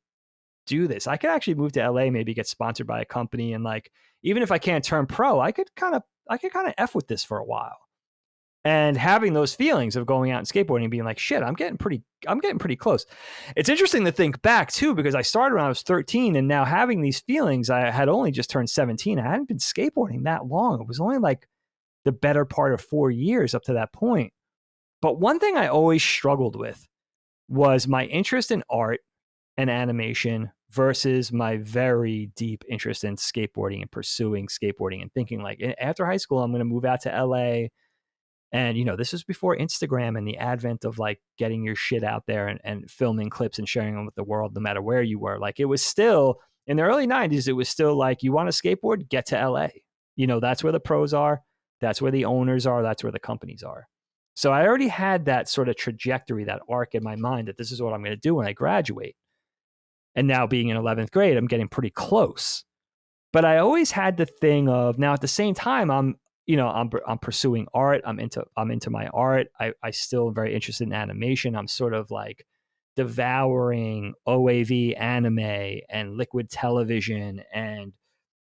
do this. I could actually move to LA, maybe get sponsored by a company. And like, even if I can't turn pro, I could kind of F with this for a while. And having those feelings of going out and skateboarding and being like, shit, I'm getting pretty close. It's interesting to think back too, because I started when I was 13, and now having these feelings, I had only just turned 17. I hadn't been skateboarding that long. It was only like the better part of 4 years up to that point. But one thing I always struggled with was my interest in art and animation versus my very deep interest in skateboarding and pursuing skateboarding and thinking like, after high school, I'm going to move out to LA. And, you know, this was before Instagram and the advent of like getting your shit out there and filming clips and sharing them with the world, no matter where you were. Like, it was still in the early 90s, it was still like, you want to skateboard, get to LA. You know, that's where the pros are. That's where the owners are. That's where the companies are. So I already had that sort of trajectory, that arc in my mind that this is what I'm going to do when I graduate. And now being in 11th grade, I'm getting pretty close. But I always had the thing of, now at the same time, I'm pursuing art. I'm into my art. I still am very interested in animation. I'm sort of like devouring OAV anime and Liquid Television and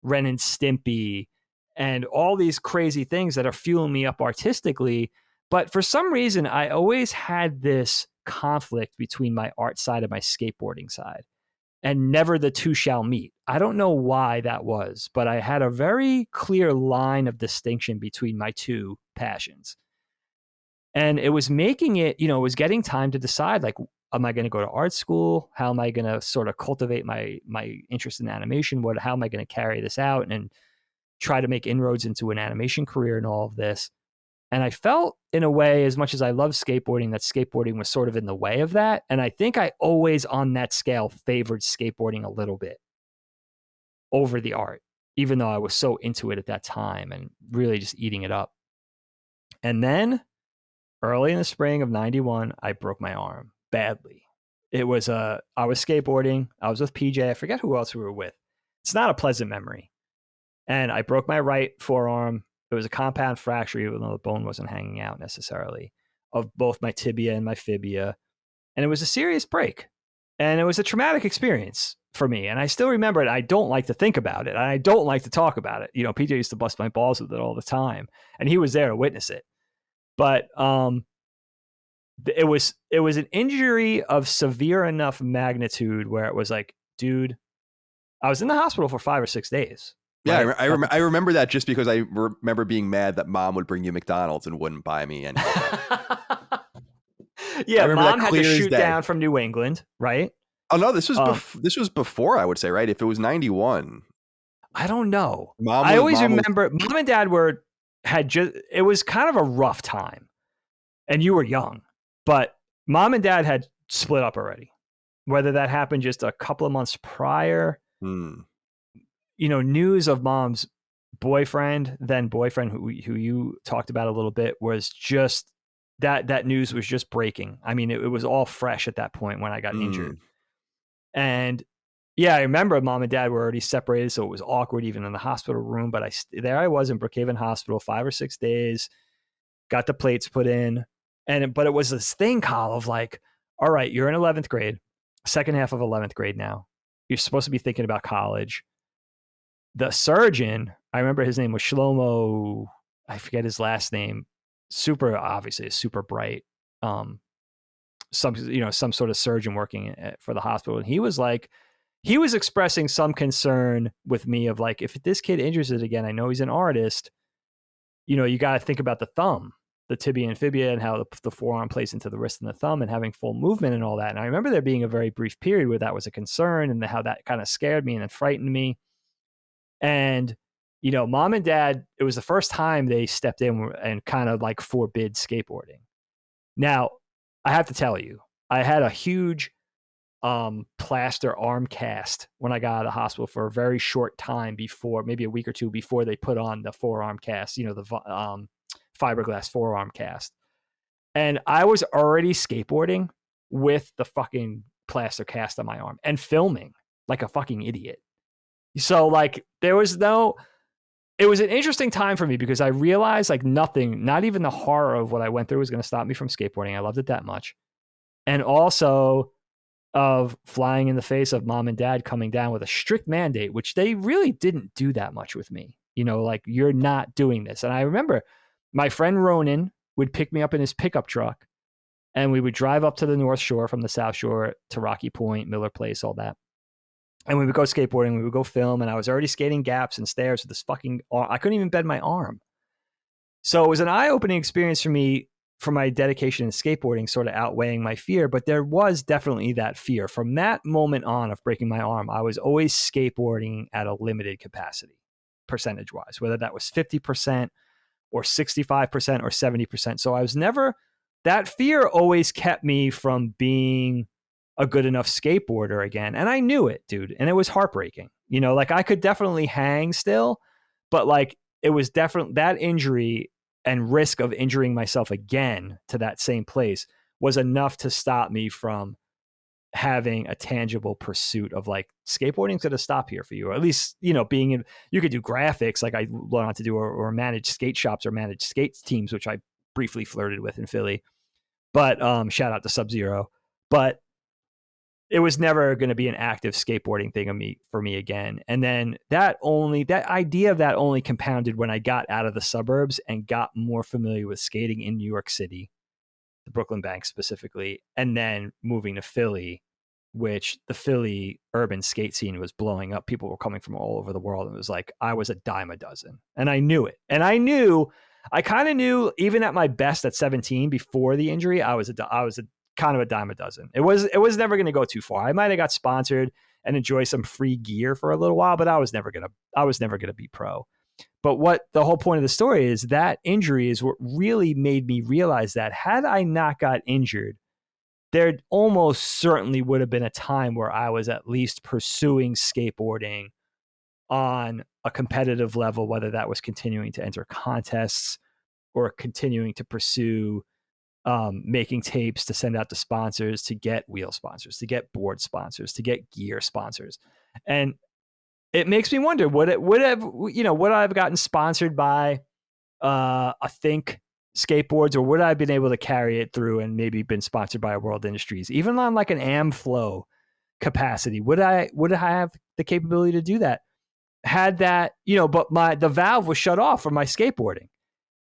Ren and Stimpy and all these crazy things that are fueling me up artistically. But for some reason, I always had this conflict between my art side and my skateboarding side, and never the two shall meet. I don't know why that was, but I had a very clear line of distinction between my two passions. And it was making it, you know, it was getting time to decide, like, am I going to go to art school? How am I going to sort of cultivate my interest in animation? How am I going to carry this out and try to make inroads into an animation career and all of this? And I felt, in a way, as much as I love skateboarding, that skateboarding was sort of in the way of that. And I think I always, on that scale, favored skateboarding a little bit over the art, even though I was so into it at that time and really just eating it up. And then early in the spring of 91, I broke my arm badly. I was skateboarding. I was with PJ. I forget who else we were with. It's not a pleasant memory. And I broke my right forearm. It was a compound fracture, even though the bone wasn't hanging out necessarily, of both my tibia and my fibia. And it was a serious break. And it was a traumatic experience for me. And I still remember it. I don't like to think about it. I don't like to talk about it. You know, PJ used to bust my balls with it all the time, and he was there to witness it. But it was an injury of severe enough magnitude where it was like, dude, I was in the hospital for 5 or 6 days. Yeah, right? I remember that, just because I remember being mad that mom would bring you McDonald's and wouldn't buy me any. Yeah, mom had to shoot down from New England, right? Oh no, this was before, I would say, right? If it was 91, I don't know. I always remember mom and dad it was kind of a rough time, and you were young, but mom and dad had split up already whether that happened just a couple of months prior, Hmm. news of mom's then boyfriend, who you talked about a little bit, was just that news was just breaking. I mean, it was all fresh at that point when I got Hmm. injured. And yeah, I remember mom and dad were already separated, so it was awkward even in the hospital room. But there I was in Brookhaven Hospital, 5 or 6 days, got the plates put in, but it was this thing, Kyle, of like, all right, you're in 11th grade, second half of 11th grade now. You're supposed to be thinking about college. The surgeon, I remember his name was Shlomo. I forget his last name. Obviously, super bright. Some sort of surgeon working for the hospital, and he was expressing some concern with me of like, if this kid injures it again, I know he's an artist. You got to think about the thumb, the tibia and fibia, and how the forearm plays into the wrist and the thumb, and having full movement and all that. And I remember there being a very brief period where that was a concern, and how that kind of scared me and then frightened me. And, mom and dad, it was the first time they stepped in and kind of like forbid skateboarding. Now, I have to tell you, I had a huge plaster arm cast when I got out of the hospital for a very short time before, maybe a week or two before they put on the forearm cast, the fiberglass forearm cast. And I was already skateboarding with the fucking plaster cast on my arm and filming like a fucking idiot. So like it was an interesting time for me because I realized like nothing, not even the horror of what I went through was going to stop me from skateboarding. I loved it that much. And also of flying in the face of mom and dad coming down with a strict mandate, which they really didn't do that much with me. Like, you're not doing this. And I remember my friend Ronan would pick me up in his pickup truck and we would drive up to the North Shore from the South Shore to Rocky Point, Miller Place, all that. And we would go skateboarding, we would go film, and I was already skating gaps and stairs with this fucking arm. I couldn't even bend my arm. So it was an eye-opening experience for me, for my dedication in skateboarding sort of outweighing my fear, but there was definitely that fear. From that moment on of breaking my arm, I was always skateboarding at a limited capacity, percentage-wise, whether that was 50% or 65% or 70%. So I was never, that fear always kept me from being a good enough skateboarder again. And I knew it, dude. And it was heartbreaking. Like I could definitely hang still, but like it was definitely that injury and risk of injuring myself again to that same place was enough to stop me from having a tangible pursuit of like skateboarding's going to stop here for you, or at least, being in, you could do graphics like I learned to do, or manage skate shops or manage skate teams, which I briefly flirted with in Philly, but shout out to Sub-Zero. But it was never going to be an active skateboarding thing for me again. And then that idea of that only compounded when I got out of the suburbs and got more familiar with skating in New York City, the Brooklyn Bank specifically, and then moving to Philly, which the Philly urban skate scene was blowing up. People were coming from all over the world. And it was like, I was a dime a dozen, and I knew it. And I kind of knew even at my best at 17 before the injury, I was a kind of a dime a dozen. It was never going to go too far. I might have got sponsored and enjoy some free gear for a little while, but I was never going to be pro. But what the whole point of the story is, that injury is what really made me realize that had I not got injured, there almost certainly would have been a time where I was at least pursuing skateboarding on a competitive level, whether that was continuing to enter contests or continuing to pursue making tapes to send out to sponsors, to get wheel sponsors, to get board sponsors, to get gear sponsors. And it makes me wonder, would I have gotten sponsored by a Think skateboards, or would I have been able to carry it through and maybe been sponsored by a World Industries, even on like an Amflow capacity? Would I have the capability to do that? Had that, but the valve was shut off from my skateboarding.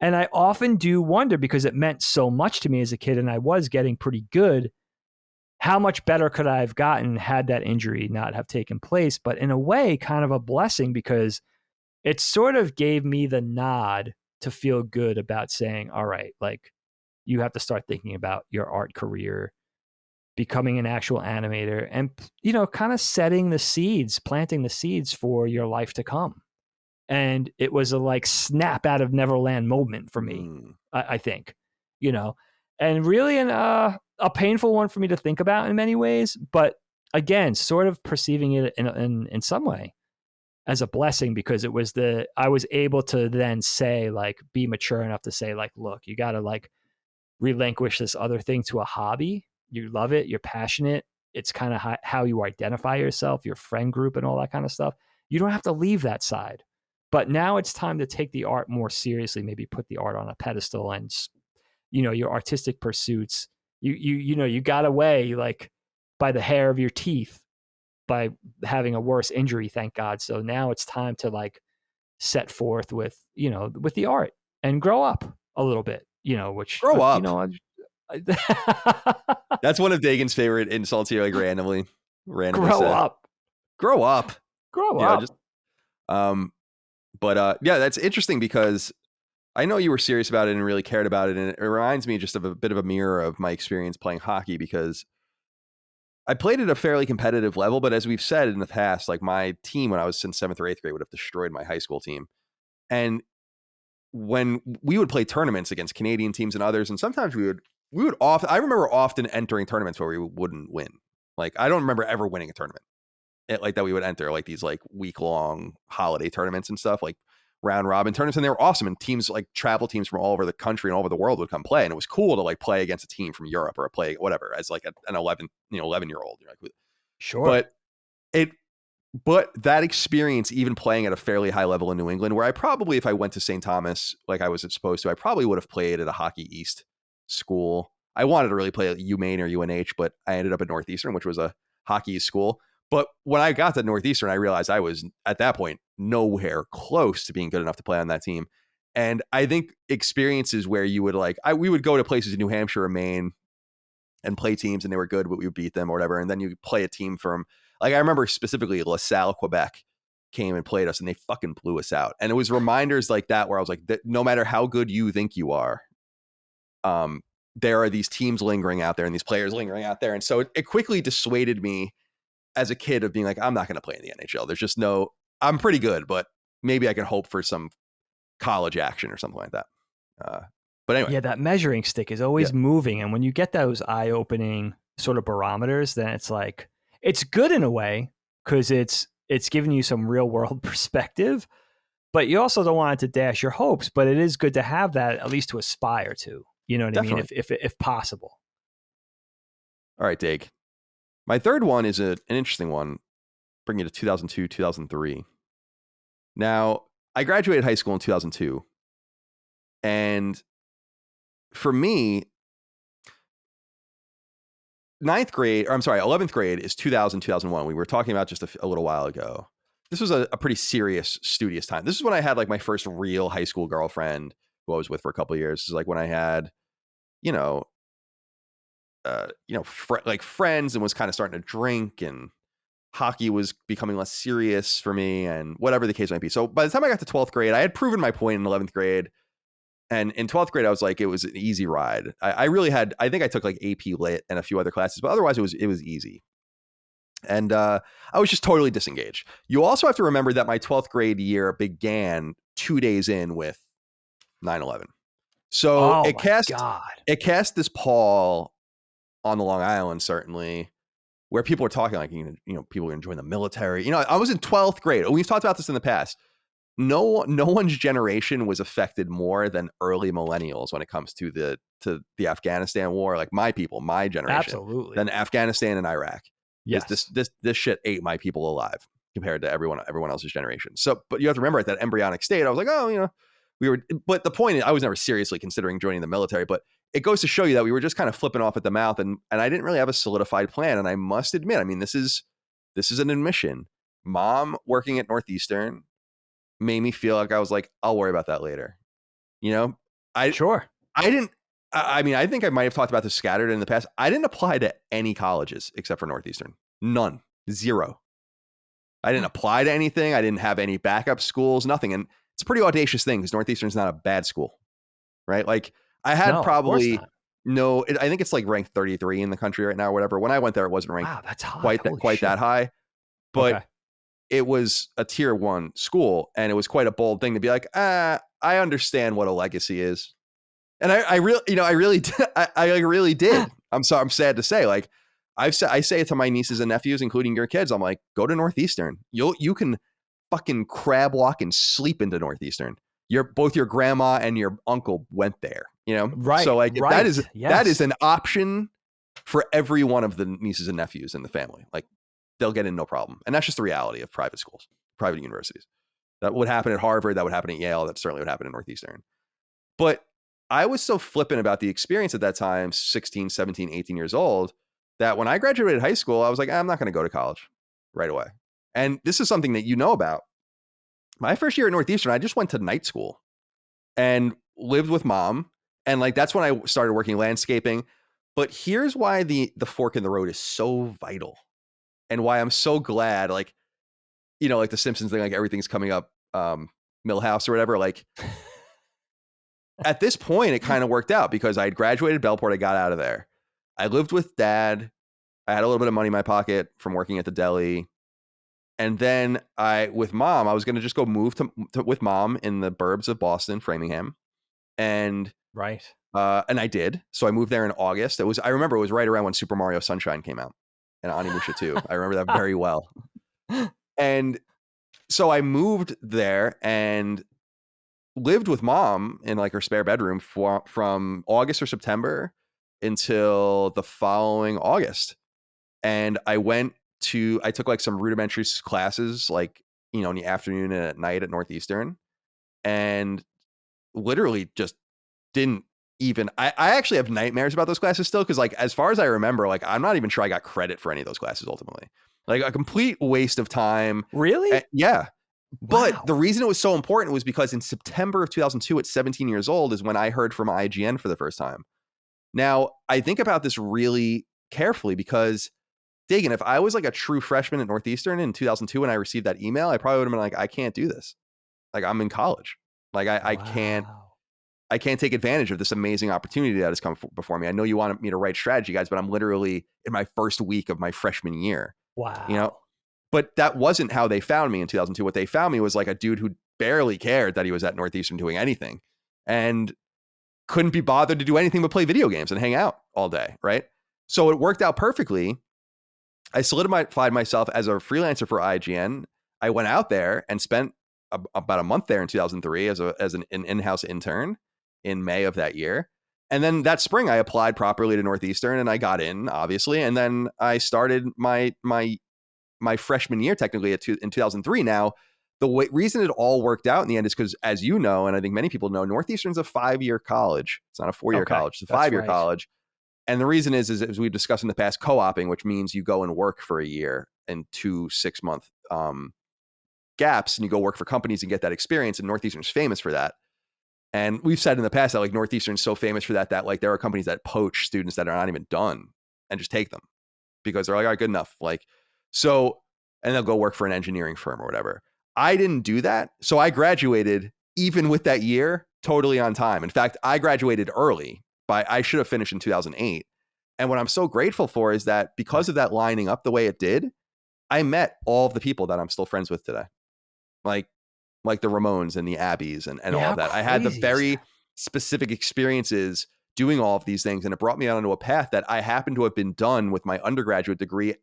And I often do wonder, because it meant so much to me as a kid and I was getting pretty good, how much better could I have gotten had that injury not have taken place? But in a way, kind of a blessing, because it sort of gave me the nod to feel good about saying, all right, like, you have to start thinking about your art career, becoming an actual animator, and, kind of planting the seeds for your life to come. And it was a like snap out of Neverland moment for me, I think, and really a painful one for me to think about in many ways, but again, sort of perceiving it in some way as a blessing, because it was I was able to then say, like, be mature enough to say, like, look, you got to like relinquish this other thing to a hobby. You love it, you're passionate. It's kind of how you identify yourself, your friend group, and all that kind of stuff. You don't have to leave that side. But now it's time to take the art more seriously, maybe put the art on a pedestal, and your artistic pursuits, you got away like by the hair of your teeth by having a worse injury, thank God. So now it's time to like set forth with with the art and grow up a little bit, which Grow up. I That's one of Dagan's favorite insults here, like randomly grow said. up. Grow up. Grow up. Just but yeah, that's interesting because I know you were serious about it and really cared about it, and it reminds me just of a bit of a mirror of my experience playing hockey, because I played at a fairly competitive level, but as we've said in the past, like my team when I was in 7th or 8th grade would have destroyed my high school team. And when we would play tournaments against Canadian teams and others, and sometimes we would often, I remember often entering tournaments where we wouldn't win. Like, I don't remember ever winning a tournament like that we would enter, like these like week-long holiday tournaments and stuff, like round robin tournaments, and they were awesome, and teams like travel teams from all over the country and all over the world would come play, and it was cool to like play against a team from Europe or play whatever as like an 11-year-old. Like, Sure. but that experience, even playing at a fairly high level in New England, where I probably, if I went to St. Thomas like I was supposed to, I probably would have played at a Hockey East school. I wanted to really play at UMaine or UNH, but I ended up at Northeastern, which was a Hockey East school. But when I got to Northeastern, I realized I was at that point nowhere close to being good enough to play on that team. And I think experiences where you would we would go to places in New Hampshire or Maine and play teams, and they were good, but we would beat them or whatever. And then you play a team from, like, I remember specifically LaSalle, Quebec came and played us, and they fucking blew us out. And it was reminders like that where I was like, that no matter how good you think you are, there are these teams lingering out there and these players lingering out there. And so it quickly dissuaded me as a kid of being like, I'm not going to play in the NHL. There's just I'm pretty good, but maybe I can hope for some college action or something like that. But anyway. Yeah, that measuring stick is always moving. And when you get those eye-opening sort of barometers, then it's like, it's good in a way because it's giving you some real world perspective, but you also don't want it to dash your hopes, but it is good to have that, at least to aspire to, you know what Definitely. I mean? If possible. All right, Dig. My third one is an interesting one, bringing it to 2002, 2003. Now, I graduated high school in 2002, and for me, 11th grade is 2000, 2001. We were talking about just a little while ago. This was a pretty serious, studious time. This is when I had like my first real high school girlfriend who I was with for a couple of years. This is like when I had, like friends, and was kind of starting to drink, and hockey was becoming less serious for me, and whatever the case might be. So by the time I got to 12th grade, I had proven my point in 11th grade. And in 12th grade, I was like, it was an easy ride. I think I took like AP Lit and a few other classes, but otherwise it was easy. And I was just totally disengaged. You also have to remember that my 12th grade year began 2 days in with 9/11. So it cast this pall on the Long Island, certainly, where people were talking like, people are going to join the military. I was in 12th grade. We've talked about this in the past. No one's generation was affected more than early millennials when it comes to the Afghanistan war. Like my generation, absolutely, than Afghanistan and Iraq. Yes, this shit ate my people alive compared to everyone else's generation. So, but you have to remember at that embryonic state, I was like, we were. But the point is, I was never seriously considering joining the military. But it goes to show you that we were just kind of flipping off at the mouth, and I didn't really have a solidified plan. And I must admit, I mean, this is an admission. Mom working at Northeastern made me feel like I was like, I'll worry about that later. I think I might have talked about this scattered in the past. I didn't apply to any colleges except for Northeastern. None. Zero. I didn't apply to anything. I didn't have any backup schools, nothing. And it's a pretty audacious thing because Northeastern's not a bad school, right? Like I had I think it's like ranked 33 in the country right now or whatever. When I went there, it wasn't ranked that's high. quite that high, but it was a tier 1 school, and it was quite a bold thing to be like, I understand what a legacy is. And I really did. I'm sad to say, like, I say it to my nieces and nephews, including your kids. I'm like, go to Northeastern. You can fucking crab walk and sleep into Northeastern. Both your grandma and your uncle went there, you know? So Right. like that is Yes. an option for every one of the nieces and nephews in the family. Like they'll get in no problem. And that's just the reality of private schools, private universities. That would happen at Harvard, that would happen at Yale, that certainly would happen at Northeastern. But I was so flippant about the experience at that time, 16, 17, 18 years old, that when I graduated high school, I was like, I'm not going to go to college right away. And this is something that you know about. My first year at Northeastern, I just went to night school and lived with mom. And like that's when I started working landscaping. But here's why the fork in the road is so vital and why I'm so glad, like, you know, like the Simpsons thing, like everything's coming up, Millhouse or whatever. Like at this point, it kind of worked out because I had graduated Bellport. I got out of there. I lived with dad. I had a little bit of money in my pocket from working at the deli. And then with mom, I was going to just go move with mom in the burbs of Boston, Framingham. And Right. And I did. So I moved there in August. I remember it was right around when Super Mario Sunshine came out and Onimusha 2. I remember that very well. And so I moved there and lived with mom in like her spare bedroom from August or September until the following August. And I took like some rudimentary classes, like, you know, in the afternoon and at night at Northeastern, and literally just didn't even, I actually have nightmares about those classes still. Cause like, as far as I remember, like, I'm not even sure I got credit for any of those classes ultimately. Like a complete waste of time. Really? Yeah. But Wow. the reason it was so important was because in September of 2002 at 17 years old is when I heard from IGN for the first time. Now, I think about this really carefully because, Dagan, if I was like a true freshman at Northeastern in 2002 when I received that email, I probably would have been like, I can't do this. Like I'm in college. Like I can't take advantage of this amazing opportunity that has come before me. I know you wanted me to write strategy guides, but I'm literally in my first week of my freshman year. Wow. You know, but that wasn't how they found me in 2002. What they found me was like a dude who barely cared that he was at Northeastern doing anything and couldn't be bothered to do anything but play video games and hang out all day. Right. So it worked out perfectly. I solidified myself as a freelancer for IGN. I went out there and spent about a month there in 2003 as an in-house intern in May of that year. And then that spring I applied properly to Northeastern and I got in, obviously. And then I started my freshman year technically in 2003. Now, the reason it all worked out in the end is because, as you know, and I think many people know, Northeastern's a 5-year college. It's not a 4-year college. It's a 5-year college. And the reason is as we've discussed in the past, co-oping, which means you go and work for a year in 2 6-month gaps, and you go work for companies and get that experience. And Northeastern's famous for that. And we've said in the past that like Northeastern's so famous for that like there are companies that poach students that are not even done and just take them because they're like, all right, good enough. Like, so, and they'll go work for an engineering firm or whatever. I didn't do that. So I graduated even with that year totally on time. In fact, I graduated early. I should have finished in 2008. And what I'm so grateful for is that because of that lining up the way it did, I met all of the people that I'm still friends with today. Like the Ramones and the Abbeys and all of that. I had the very specific experiences doing all of these things. And it brought me onto a path that I happen to have been done with my undergraduate degree.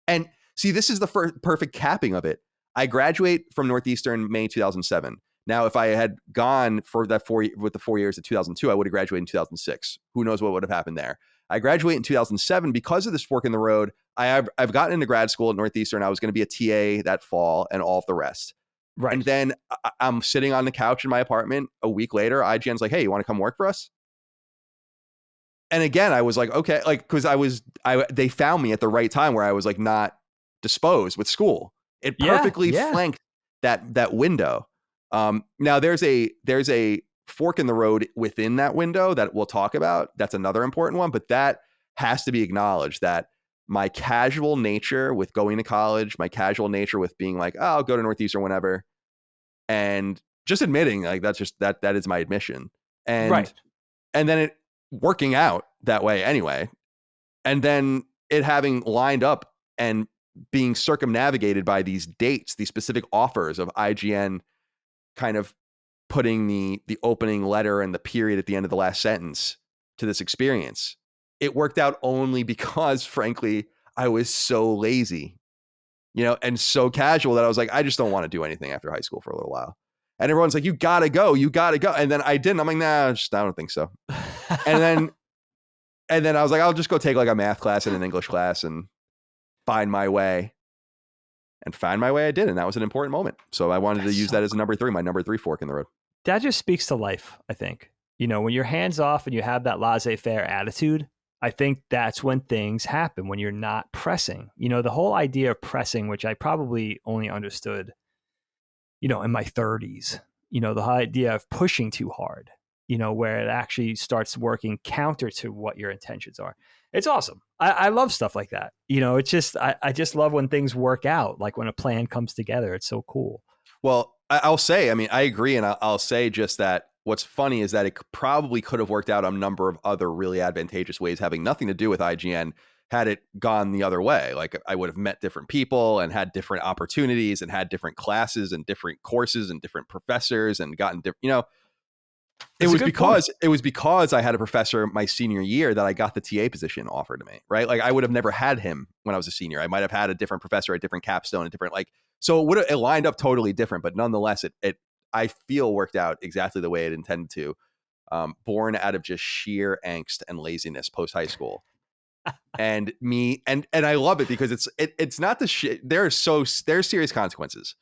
And see, this is the perfect capping of it. I graduate from Northeastern May 2007. Now, if I had gone for that with the 4 years of 2002, I would have graduated in 2006. Who knows what would have happened there? I graduate in 2007 because of this fork in the road. I've gotten into grad school at Northeastern. I was going to be a TA that fall and all of the rest. Right. And then I'm sitting on the couch in my apartment a week later. IGN's like, hey, you want to come work for us? And again, I was like, okay, like, because they found me at the right time where I was like not disposed with school. It perfectly flanked that window. Now there's a fork in the road within that window that we'll talk about. That's another important one, but that has to be acknowledged that my casual nature with going to college, my casual nature with being like, oh, I'll go to Northeastern whenever, and just admitting like that's just that is my admission, and and then it working out that way anyway, and then it having lined up and being circumnavigated by these dates, these specific offers of IGN kind of putting the opening letter and the period at the end of the last sentence to this experience. It worked out only because, frankly, I was so lazy, and so casual that I was like, I just don't want to do anything after high school for a little while. And everyone's like, you gotta go. And then I didn't. I'm like, nah, I don't think so. And then I was like, I'll just go take like a math class and an English class and find my way. And find my way I did. And that was an important moment. So I wanted to use that as my number three fork in the road. That just speaks to life, I think. When you're hands off and you have that laissez-faire attitude, I think that's when things happen, when you're not pressing. The whole idea of pressing, which I probably only understood, in my 30s, the whole idea of pushing too hard, where it actually starts working counter to what your intentions are. It's awesome. I love stuff like that. It's just, I just love when things work out, like when a plan comes together. It's so cool. Well, I'll say, I agree. And I'll say just that what's funny is that it probably could have worked out a number of other really advantageous ways having nothing to do with IGN had it gone the other way. Like I would have met different people and had different opportunities and had different classes and different courses and different professors and gotten different, it was because I had a professor my senior year that I got the TA position offered to me, right? Like I would have never had him when I was a senior. I might have had a different professor, a different capstone, so it lined up totally different, but nonetheless, it I feel worked out exactly the way it intended to, born out of just sheer angst and laziness post high school. And I love it because it's not the shit. There's serious consequences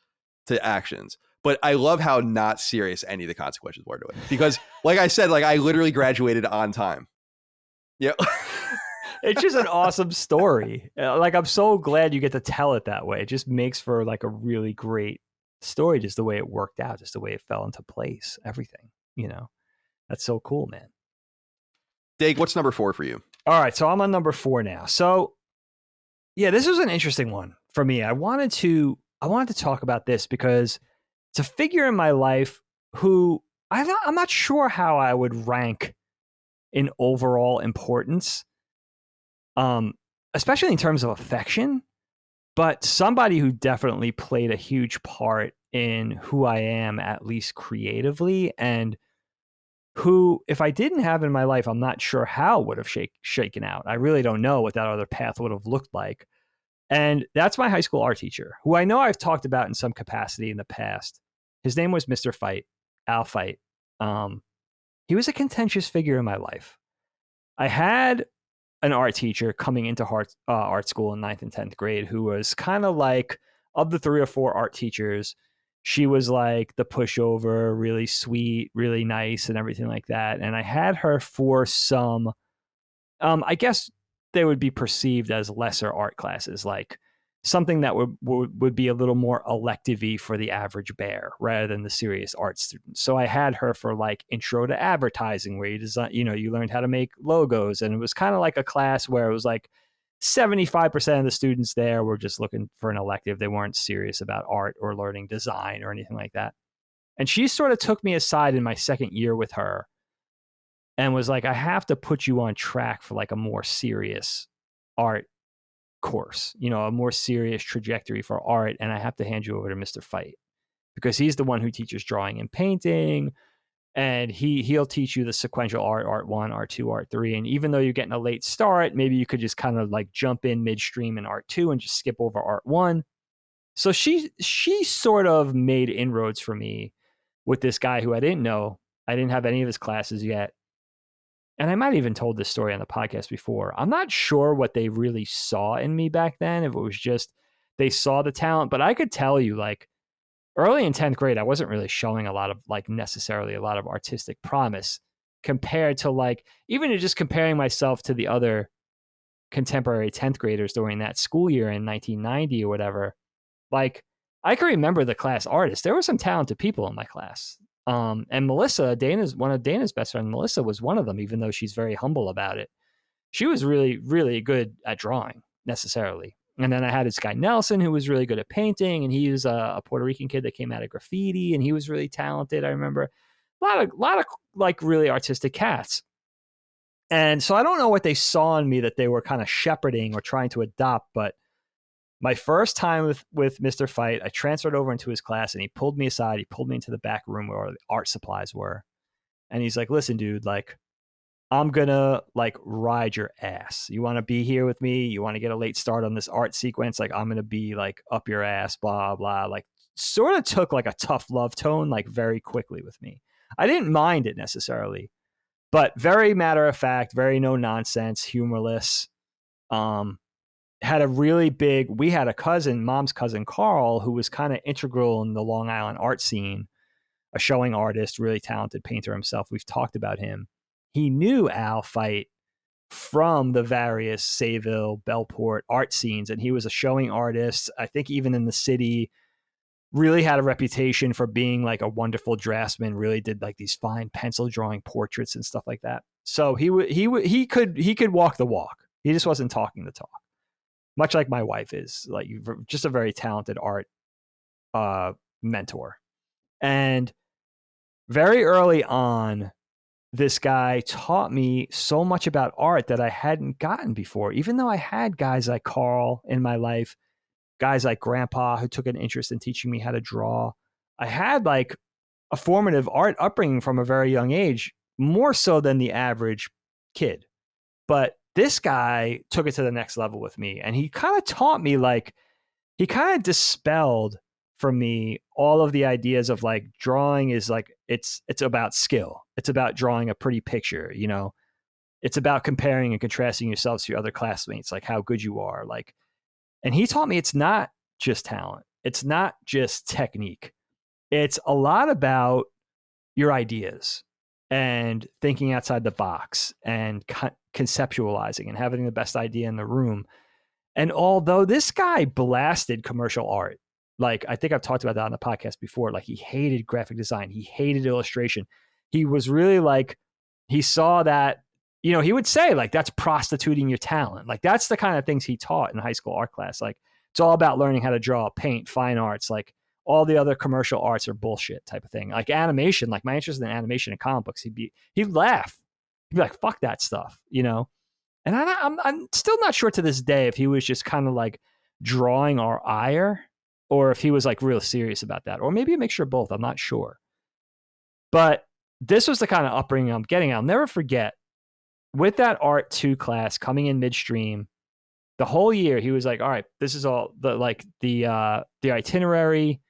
to actions, but I love how not serious any of the consequences were to it. Because, like I said, like I literally graduated on time. Yeah, it's just an awesome story. Like I'm so glad you get to tell it that way. It just makes for like a really great story, just the way it worked out, just the way it fell into place. Everything, that's so cool, man. Dave, what's number 4 for you? All right, so I'm on number 4 now. So, yeah, this was an interesting one for me. I wanted to talk about this because it's a figure in my life who I'm not sure how I would rank in overall importance, especially in terms of affection, but somebody who definitely played a huge part in who I am, at least creatively, and who, if I didn't have in my life, I'm not sure how would have shaken out. I really don't know what that other path would have looked like. And that's my high school art teacher, who I know I've talked about in some capacity in the past. His name was Mr. Fight, Al Fight. He was a contentious figure in my life. I had an art teacher coming into art school in 9th and 10th grade who was kind of like, of the 3 or 4 art teachers, she was like the pushover, really sweet, really nice, and everything like that. And I had her for some, I guess they would be perceived as lesser art classes, like something that would be a little more elective-y for the average bear rather than the serious art students. So I had her for like intro to advertising, where you design, you learned how to make logos. And it was kind of like a class where it was like 75% of the students there were just looking for an elective. They weren't serious about art or learning design or anything like that. And she sort of took me aside in my second year with her and was like, I have to put you on track for like a more serious art course, a more serious trajectory for art. And I have to hand you over to Mr. Fight because he's the one who teaches drawing and painting. And he'll teach you the sequential art 1, art 2, art 3. And even though you're getting a late start, maybe you could just kind of like jump in midstream in art 2 and just skip over art 1. So she sort of made inroads for me with this guy who I didn't know. I didn't have any of his classes yet. And I might have even told this story on the podcast before. I'm not sure what they really saw in me back then, if it was just they saw the talent, but I could tell you, like, early in 10th grade, I wasn't really showing a lot of, like, necessarily a lot of artistic promise compared to, like, even just comparing myself to the other contemporary 10th graders during that school year in 1990 or whatever. Like, I can remember the class artists. There were some talented people in my class. And Melissa, one of Dana's best friends, Melissa was one of them, even though she's very humble about it. She was really, really good at drawing, necessarily. And then I had this guy, Nelson, who was really good at painting, and he was a Puerto Rican kid that came out of graffiti, and he was really talented. I remember a lot of like really artistic cats. And so I don't know what they saw in me that they were kind of shepherding or trying to adopt, but my first time with Mr. Fight, I transferred over into his class and he pulled me aside. He pulled me into the back room where all the art supplies were. And he's like, listen, dude, like, I'm gonna like ride your ass. You want to be here with me? You want to get a late start on this art sequence? Like I'm gonna be like up your ass, blah blah. Like sort of took like a tough love tone like very quickly with me. I didn't mind it necessarily, but very matter of fact, very no nonsense, humorless. Um, had a really big. We had a cousin, mom's cousin Carl, who was kind of integral in the Long Island art scene, a showing artist, really talented painter himself. We've talked about him. He knew Al Fight from the various Sayville, Bellport art scenes, and he was a showing artist. I think even in the city, really had a reputation for being like a wonderful draftsman. Really did like these fine pencil drawing portraits and stuff like that. So he could walk the walk. He just wasn't talking the talk, much like my wife is. Like just a very talented art mentor. And very early on, this guy taught me so much about art that I hadn't gotten before. Even though I had guys like Carl in my life, guys like Grandpa who took an interest in teaching me how to draw, I had like a formative art upbringing from a very young age, more so than the average kid. But this guy took it to the next level with me, and he kind of taught me like he kind of dispelled for me all of the ideas of like drawing is like it's about skill. It's about drawing a pretty picture, you know. It's about comparing and contrasting yourselves to your other classmates, like how good you are. Like, and he taught me it's not just talent. It's not just technique. It's a lot about your ideas and thinking outside the box and conceptualizing and having the best idea in the room. And although this guy blasted commercial art, like I think I've talked about that on the podcast before, like he hated graphic design, he hated illustration. He was really like, he saw that, you know, he would say like that's prostituting your talent. Like that's the kind of things he taught in high school art class. Like it's all about learning how to draw, paint, fine arts. Like all the other commercial arts are bullshit type of thing. Like animation, like my interest in animation and comic books, he'd laugh. He'd be like, fuck that stuff, you know? And I'm still not sure to this day if he was just kind of like drawing our ire or if he was like real serious about that, or maybe a mixture of both. I'm not sure. But this was the kind of upbringing I'm getting. I'll never forget with that art 2 class coming in midstream, the whole year he was like, all right, this is all the itinerary,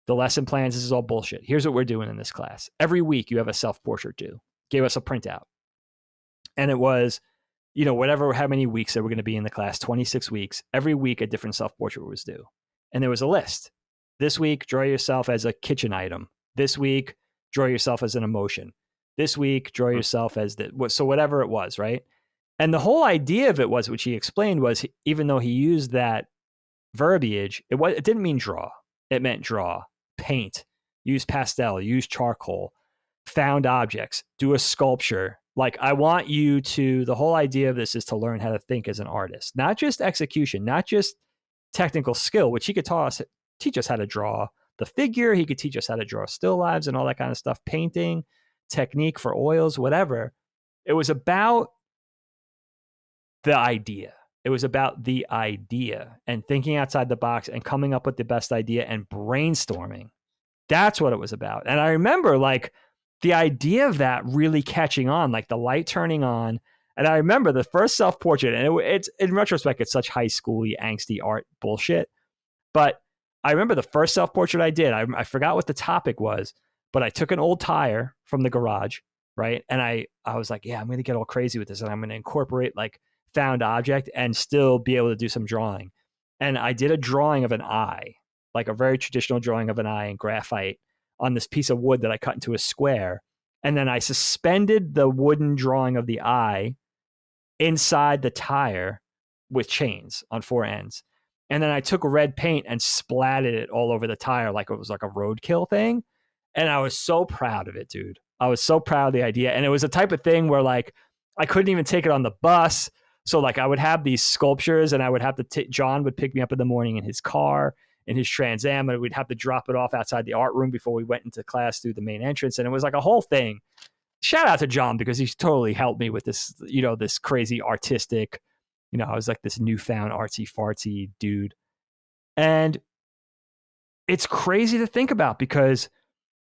the lesson plans, this is all bullshit. Here's what we're doing in this class. Every week you have a self-portrait due. Gave us a printout. And it was, you know, whatever, how many weeks that were going to be in the class, 26 weeks. Every week a different self-portrait was due. And there was a list. This week, draw yourself as a kitchen item. This week, draw yourself as an emotion. This week, draw yourself as so whatever it was, right? And the whole idea of it was, which he explained, was even though he used that verbiage, it didn't mean draw. It meant draw, paint, use pastel, use charcoal, found objects, do a sculpture. Like I want you to, the whole idea of this is to learn how to think as an artist, not just execution, not just technical skill, which he could teach us how to draw the figure. He could teach us how to draw still lives and all that kind of stuff, painting, technique for oils, whatever. It was about the idea. It was about the idea and thinking outside the box and coming up with the best idea and brainstorming. That's what it was about. And I remember like the idea of that really catching on, like the light turning on. And I remember the first self-portrait, and it's in retrospect, it's such high schooly, angsty art bullshit. But I remember the first self-portrait I did. I forgot what the topic was, but I took an old tire from the garage, right? And I was like, yeah, I'm going to get all crazy with this, and I'm going to incorporate like found object and still be able to do some drawing. And I did a drawing of an eye, like a very traditional drawing of an eye in graphite on this piece of wood that I cut into a square. And then I suspended the wooden drawing of the eye inside the tire with chains on 4 ends. And then I took red paint and splatted it all over the tire like it was like a roadkill thing. And I was so proud of it, dude. I was so proud of the idea. And it was a type of thing where like I couldn't even take it on the bus. So like I would have these sculptures and I would have to, John would pick me up in the morning in his car, in his Trans Am, and we'd have to drop it off outside the art room before we went into class through the main entrance. And it was like a whole thing. Shout out to John because he's totally helped me with this, you know, this crazy artistic, you know, I was like this newfound artsy fartsy dude. And it's crazy to think about because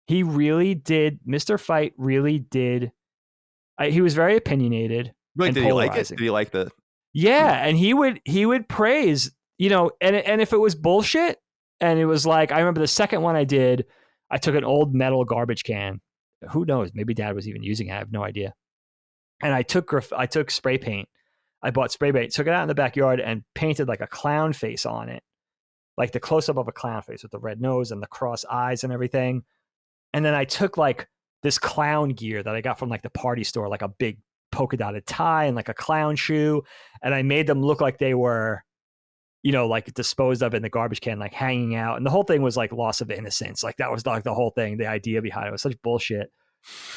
he really did, Mr. Fight really did He was very opinionated Like, and did he like it? polarizing. Did he like the? Yeah, and he would praise, and if it was bullshit, and it was like, I remember the second one I did, I took an old metal garbage can. Who knows? Maybe Dad was even using it. I have no idea. And I took spray paint. I bought spray paint, took it out in the backyard, and painted like a clown face on it, like the close up of a clown face with the red nose and the cross eyes and everything. And then I took like this clown gear that I got from like the party store, like a big polka dotted tie and like a clown shoe. And I made them look like they were, like disposed of in the garbage can, like hanging out. And the whole thing was like loss of innocence. Like that was like the whole thing. The idea behind it was such bullshit.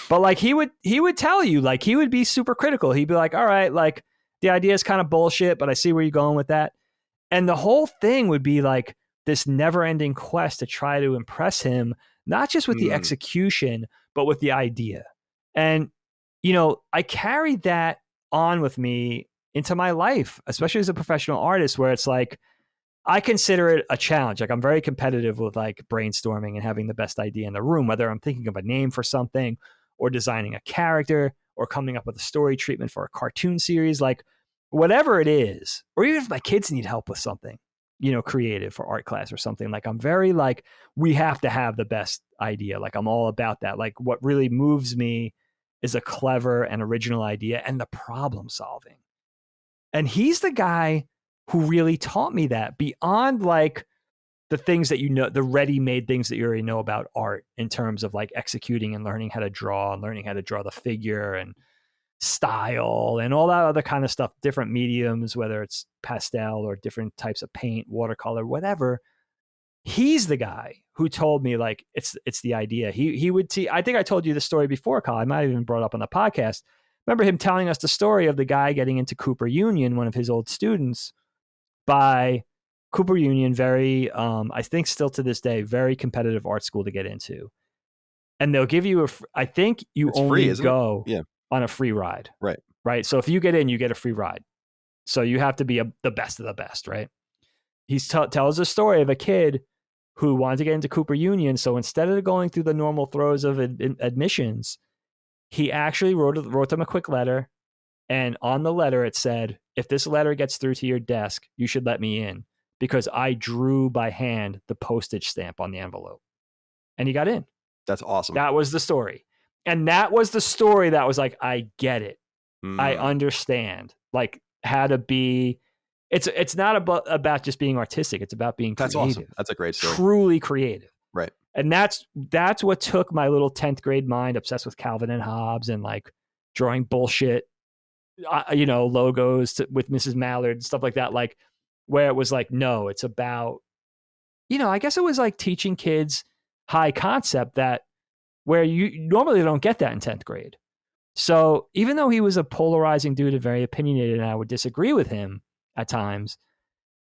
But like he would tell you, like he would be super critical. He'd be like, all right, like the idea is kind of bullshit, but I see where you're going with that. And the whole thing would be like this never ending quest to try to impress him, not just with the execution, but with the idea. And, I carried that on with me into my life, especially as a professional artist, where it's like, I consider it a challenge. Like I'm very competitive with like brainstorming and having the best idea in the room, whether I'm thinking of a name for something or designing a character or coming up with a story treatment for a cartoon series, like whatever it is, or even if my kids need help with something, creative for art class or something, like I'm very like, we have to have the best idea. Like I'm all about that. Like what really moves me is a clever and original idea and the problem solving. And he's the guy who really taught me that beyond like the things that the ready-made things that you already know about art in terms of like executing and learning how to draw and learning how to draw the figure and style and all that other kind of stuff, different mediums, whether it's pastel or different types of paint, watercolor, whatever. He's the guy who told me like it's the idea. He would see. I think I told you the story before, Kyle. I might have even brought it up on the podcast. Remember him telling us the story of the guy getting into Cooper Union, one of his old students, by Cooper Union, very, I think still to this day, very competitive art school to get into. And they'll give you I think you It's only free, isn't it? go Yeah. on a free ride. Right. Right. So if you get in, you get a free ride. So you have to be the best of the best. Right. He tells a story of a kid who wanted to get into Cooper Union. So instead of going through the normal throes of admissions, he actually wrote them a quick letter. And on the letter, it said, if this letter gets through to your desk, you should let me in because I drew by hand the postage stamp on the envelope. And he got in. That's awesome. That was the story. And that was the story that was like, I get it. I understand like how to be. It's not about just being artistic. It's about being creative. That's awesome. That's a great story. Truly creative. Right. And that's what took my little 10th grade mind obsessed with Calvin and Hobbes and like drawing bullshit, logos with Mrs. Mallard and stuff like that. Like where it was like, no, it's about, I guess it was like teaching kids high concept that where you normally don't get that in 10th grade. So even though he was a polarizing dude and very opinionated and I would disagree with him at times,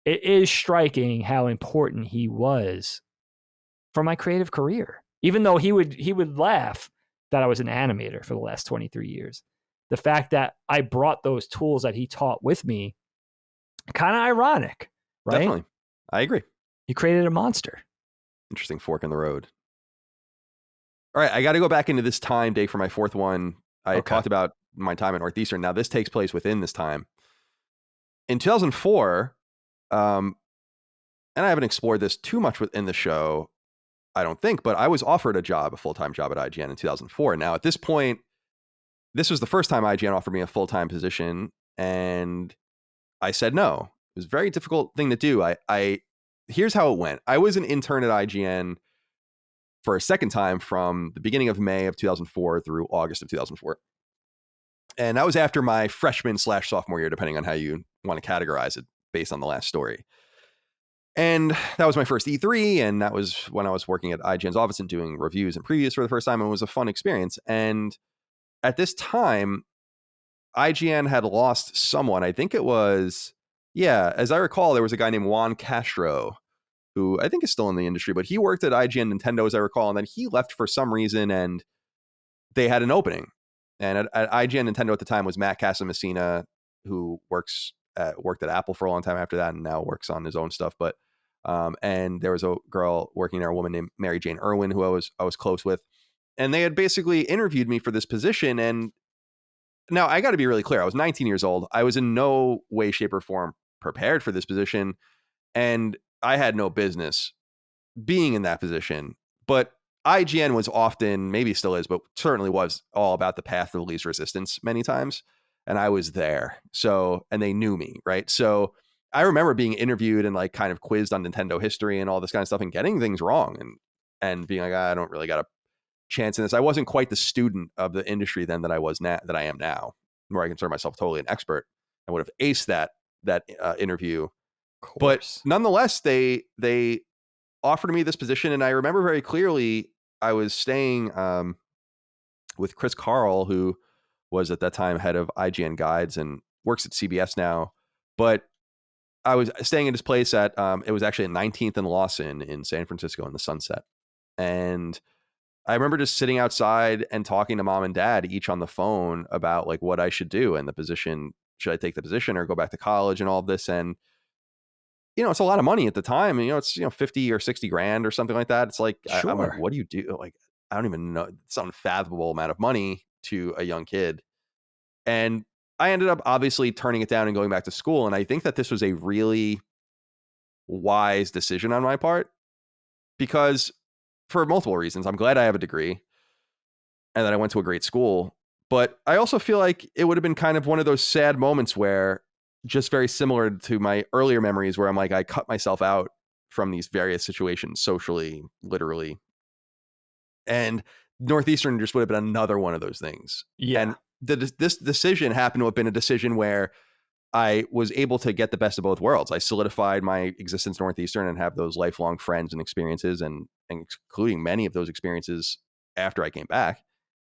it is striking how important he was for my creative career. Even though he would laugh that I was an animator for the last 23 years. The fact that I brought those tools that he taught with me, kind of ironic, right? Definitely. I agree. He created a monster. Interesting fork in the road. All right, I got to go back into this time, Dave, for my fourth one. I talked about my time at Northeastern. Now, this takes place within this time. In 2004, and I haven't explored this too much within the show, I don't think, but I was offered a full-time job at IGN in 2004. Now, at this point, this was the first time IGN offered me a full-time position, and I said no. It was a very difficult thing to do. Here's how it went. I was an intern at IGN for a second time from the beginning of May of 2004 through August of 2004. And that was after my freshman/sophomore year, depending on how you want to categorize it based on the last story. And that was my first E3, and that was when I was working at IGN's office and doing reviews and previews for the first time, and it was a fun experience. And at this time, IGN had lost someone. I think it was, as I recall, there was a guy named Juan Castro, who I think is still in the industry, but he worked at IGN Nintendo, as I recall, and then he left for some reason, and they had an opening. And at IGN Nintendo at the time was Matt Casamassina, who worked at Apple for a long time after that, and now works on his own stuff. But and there was a girl working there, a woman named Mary Jane Irwin, who I was close with, and they had basically interviewed me for this position, and Now, I got to be really clear. I was 19 years old. I was in no way, shape, or form prepared for this position, and I had no business being in that position. But IGN was often, maybe still is, but certainly was all about the path of least resistance many times. And I was there. So, and they knew me, right? So I remember being interviewed and like kind of quizzed on Nintendo history and all this kind of stuff and getting things wrong and being like, I don't really got a chance in this. I wasn't quite the student of the industry then that I was now, that I am now, where I consider myself totally an expert. I would have aced that interview. Of But course. nonetheless, they offered me this position, and I remember very clearly I was staying with Chris Carl, who was at that time head of IGN Guides and works at CBS now. But I was staying in this place at it was actually at 19th and Lawson in San Francisco in the Sunset, and I remember just sitting outside and talking to mom and dad each on the phone about like what I should do and the position. Should I take the position or go back to college and all of this? And it's a lot of money at the time. And, it's 50 or 60 grand or something like that. It's like I'm like, Sure. what do you do? Like, I don't even know. It's an unfathomable amount of money to a young kid. And I ended up obviously turning it down and going back to school. And I think that this was a really wise decision on my part because for multiple reasons. I'm glad I have a degree and that I went to a great school. But I also feel like it would have been kind of one of those sad moments where, just very similar to my earlier memories, where I'm like, I cut myself out from these various situations, socially, literally. And Northeastern just would have been another one of those things. Yeah. And this decision happened to have been a decision where I was able to get the best of both worlds. I solidified my existence Northeastern and have those lifelong friends and experiences, and including many of those experiences after I came back.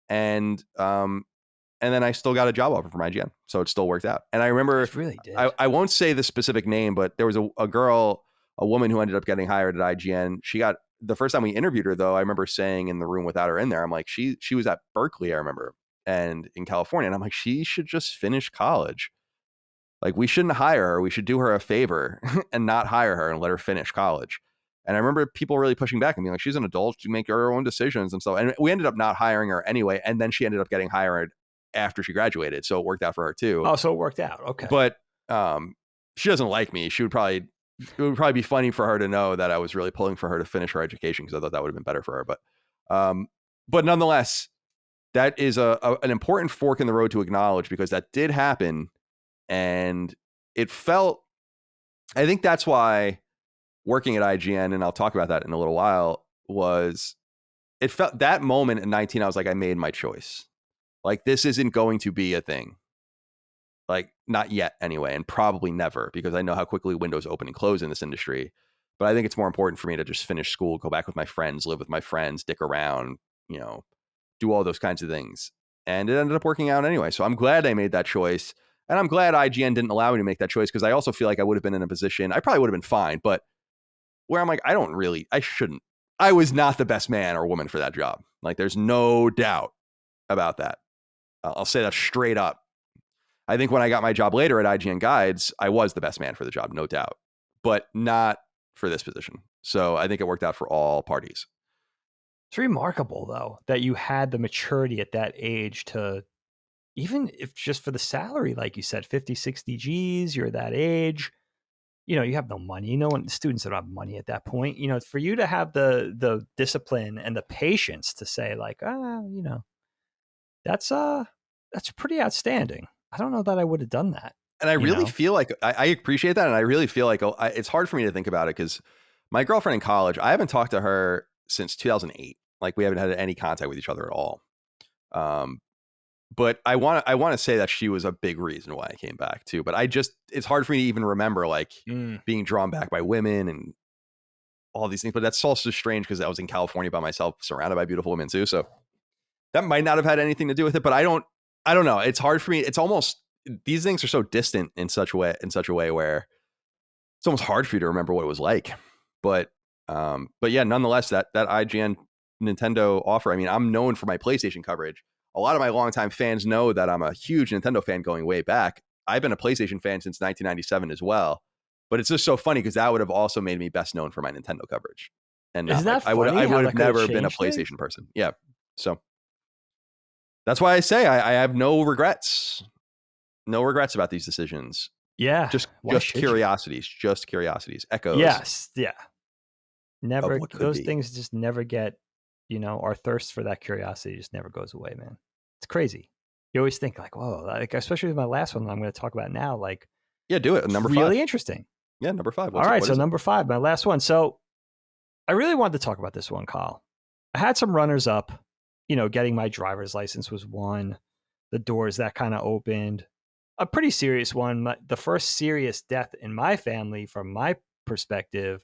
And then I still got a job offer from IGN, so it still worked out. And I remember, It really did. I won't say the specific name, but there was a woman who ended up getting hired at IGN. She got, the first time we interviewed her, though, I remember saying in the room without her in there, I'm like, she was at Berkeley, I remember, and in California, and I'm like, she should just finish college. Like, we shouldn't hire her. We should do her a favor and not hire her and let her finish college. And I remember people really pushing back and being like, she's an adult, she make her own decisions and stuff. And we ended up not hiring her anyway. And then she ended up getting hired after she graduated. So it worked out for her too. Oh, so it worked out. Okay. But she doesn't like me. It would probably be funny for her to know that I was really pulling for her to finish her education, because I thought that would have been better for her. But nonetheless, that is an important fork in the road to acknowledge, because that did happen. And it felt, I think that's why working at IGN, and I'll talk about that in a little while, it felt, that moment at 19, I was like, I made my choice. Like, this isn't going to be a thing. Like, not yet anyway, and probably never, because I know how quickly windows open and close in this industry. But I think it's more important for me to just finish school, go back with my friends, live with my friends, dick around, do all those kinds of things. And it ended up working out anyway. So I'm glad I made that choice. And I'm glad IGN didn't allow me to make that choice, because I also feel like I would have been in a position, I probably would have been fine, but where I'm like, I shouldn't. I was not the best man or woman for that job. Like, there's no doubt about that. I'll say that straight up. I think when I got my job later at IGN Guides, I was the best man for the job, no doubt, but not for this position. So I think it worked out for all parties. It's remarkable, though, that you had the maturity at that age to, even if just for the salary, like you said, 50, 60 G's, you're that age, you have no money. No one, students don't have money at that point. For you to have the discipline and the patience to say like, that's pretty outstanding. I don't know that I would have done that. And I really feel like I appreciate that. And I really feel like it's hard for me to think about it, because my girlfriend in college, I haven't talked to her since 2008. Like, we haven't had any contact with each other at all. But I want to say that she was a big reason why I came back too. But it's hard for me to even remember like being drawn back by women and all these things. But that's also strange, because I was in California by myself, surrounded by beautiful women too. So that might not have had anything to do with it. But I don't know. It's hard for me. It's almost, these things are so distant in such a way where it's almost hard for you to remember what it was like. But yeah, nonetheless, that IGN Nintendo offer, I mean, I'm known for my PlayStation coverage. A lot of my longtime fans know that I'm a huge Nintendo fan going way back. I've been a PlayStation fan since 1997 as well. But it's just so funny, because that would have also made me best known for my Nintendo coverage. And isn't that I would funny have how that could have never been a changed it? PlayStation person. Yeah. So That's why I say I have no regrets. No regrets about these decisions. Yeah. Why Just should you? curiosities. Just curiosities. Echoes Yes. Yeah. of Never, what could those be. things just never get, our thirst for that curiosity just never goes away, man. It's crazy. You always think like, whoa, like, especially with my last one I'm going to talk about now, like, Yeah, do it. it's Number really 5. interesting. Yeah, number 5. All right. What So is it? number 5, my last one. So I really wanted to talk about this one, Kyle. I had some runners up, getting my driver's license was one. The doors that kind of opened. A pretty serious one. The first serious death in my family, from my perspective,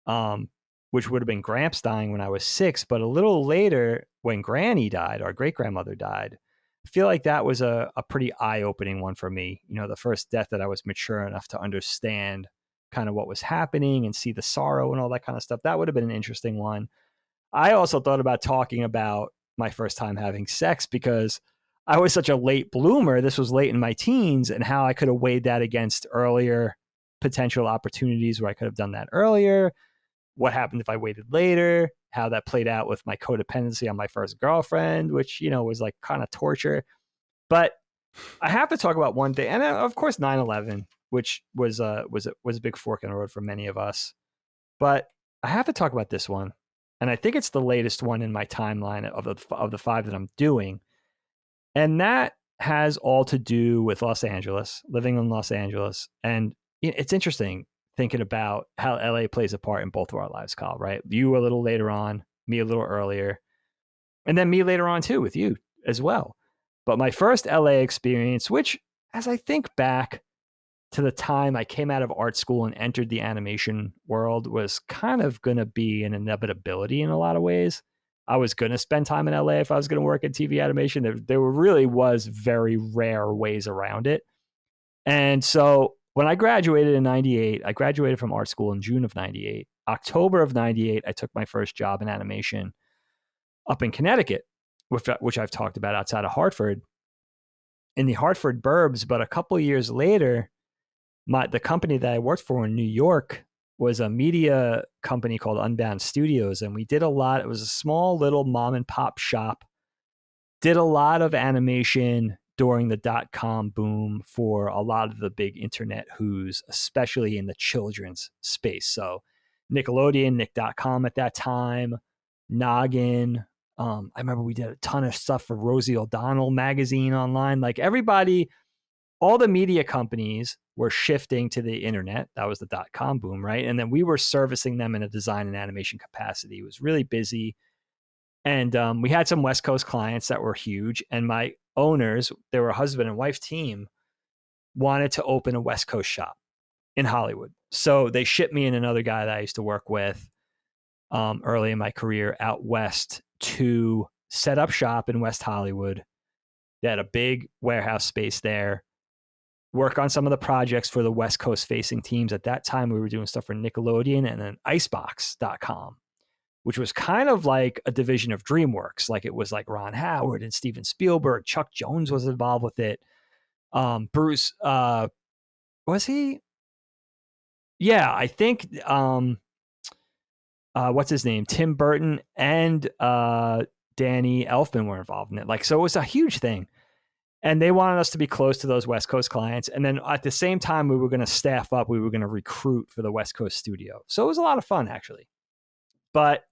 um, which would have been Gramps dying when I was 6. But a little later, when Granny died, our great grandmother died, I feel like that was a pretty eye opening one for me. The first death that I was mature enough to understand kind of what was happening and see the sorrow and all that kind of stuff. That would have been an interesting one. I also thought about talking about my first time having sex because I was such a late bloomer. This was late in my teens, and how I could have weighed that against earlier potential opportunities where I could have done that earlier. What happened if I waited later? How that played out with my codependency on my first girlfriend, which, was like kind of torture. But I have to talk about one thing, and of course 9/11, which was a big fork in the road for many of us. But I have to talk about this one, and I think it's the latest one in my timeline of the 5 that I'm doing, and that has all to do with Los Angeles, living in Los Angeles, and it's interesting thinking about how LA plays a part in both of our lives, Kyle. Right? You a little later on, me a little earlier, and then me later on too with you as well. But my first LA experience, which, as I think back to the time I came out of art school and entered the animation world, was kind of going to be an inevitability in a lot of ways. I was going to spend time in LA if I was going to work in TV animation. There really was very rare ways around it. And so when I graduated in 98, I graduated from art school in June of 98. October of 98, I took my first job in animation up in Connecticut, which I've talked about outside of Hartford, in the Hartford burbs. But a couple of years later, the company that I worked for in New York was a media company called Unbound Studios, and we did a lot. It was a small little mom and pop shop. Did a lot of animation during the .com boom for a lot of the big internet who's, especially in the children's space. So Nickelodeon, Nick.com at that time, Noggin. I remember we did a ton of stuff for Rosie O'Donnell magazine online. Like everybody, all the media companies were shifting to the internet. That was the .com boom, right? And then we were servicing them in a design and animation capacity. It was really busy. And we had some West Coast clients that were huge. And my owners, they were a husband and wife team, wanted to open a West Coast shop in Hollywood. So they shipped me and another guy that I used to work with early in my career out west to set up shop in West Hollywood. They had a big warehouse space there, work on some of the projects for the West Coast facing teams. At that time, we were doing stuff for Nickelodeon and then Icebox.com, which was kind of like a division of DreamWorks. Like it was like Ron Howard and Steven Spielberg. Chuck Jones was involved with it. Bruce, was he? Yeah, I think, what's his name? Tim Burton and Danny Elfman were involved in it. Like, so it was a huge thing. And they wanted us to be close to those West Coast clients. And then at the same time, we were going to staff up. We were going to recruit for the West Coast studio. So it was a lot of fun, actually. But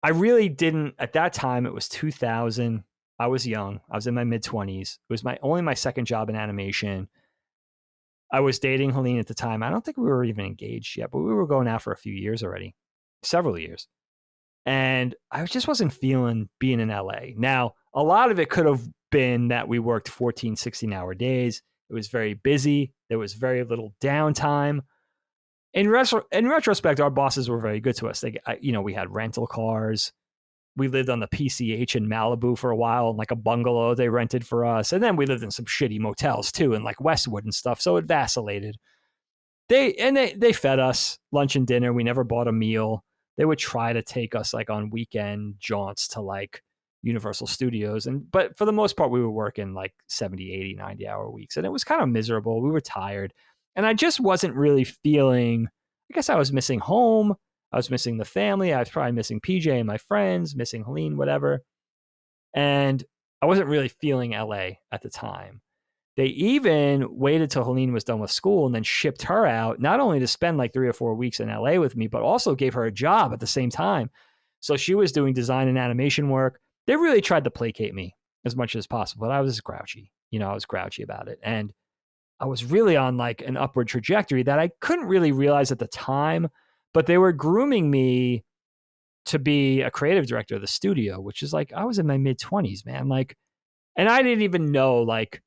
I really didn't, at that time, it was 2000. I was young. I was in my mid-20s. It was only my second job in animation. I was dating Helene at the time. I don't think we were even engaged yet, but we were going out for a few years already, several years. And I just wasn't feeling being in LA. Now, a lot of it could have been that we worked 14, 16-hour days. It was very busy. There was very little downtime. In retrospect, our bosses were very good to us. We had rental cars. We lived on the PCH in Malibu for a while, in like a bungalow they rented for us. And then we lived in some shitty motels too, in like Westwood and stuff. So it vacillated. They fed us lunch and dinner. We never bought a meal. They would try to take us like on weekend jaunts to like Universal Studios. But for the most part, we were working like 70, 80, 90-hour weeks. And it was kind of miserable. We were tired. And I just wasn't really feeling, I guess I was missing home. I was missing the family. I was probably missing PJ and my friends, missing Helene, whatever. And I wasn't really feeling LA at the time. They even waited till Helene was done with school and then shipped her out, not only to spend like 3 or 4 weeks in LA with me, but also gave her a job at the same time. So she was doing design and animation work. They really tried to placate me as much as possible, but I was grouchy. I was grouchy about it. And I was really on like an upward trajectory that I couldn't really realize at the time, but they were grooming me to be a creative director of the studio, which is like, I was in my mid 20s, man. Like, and I didn't even know, like,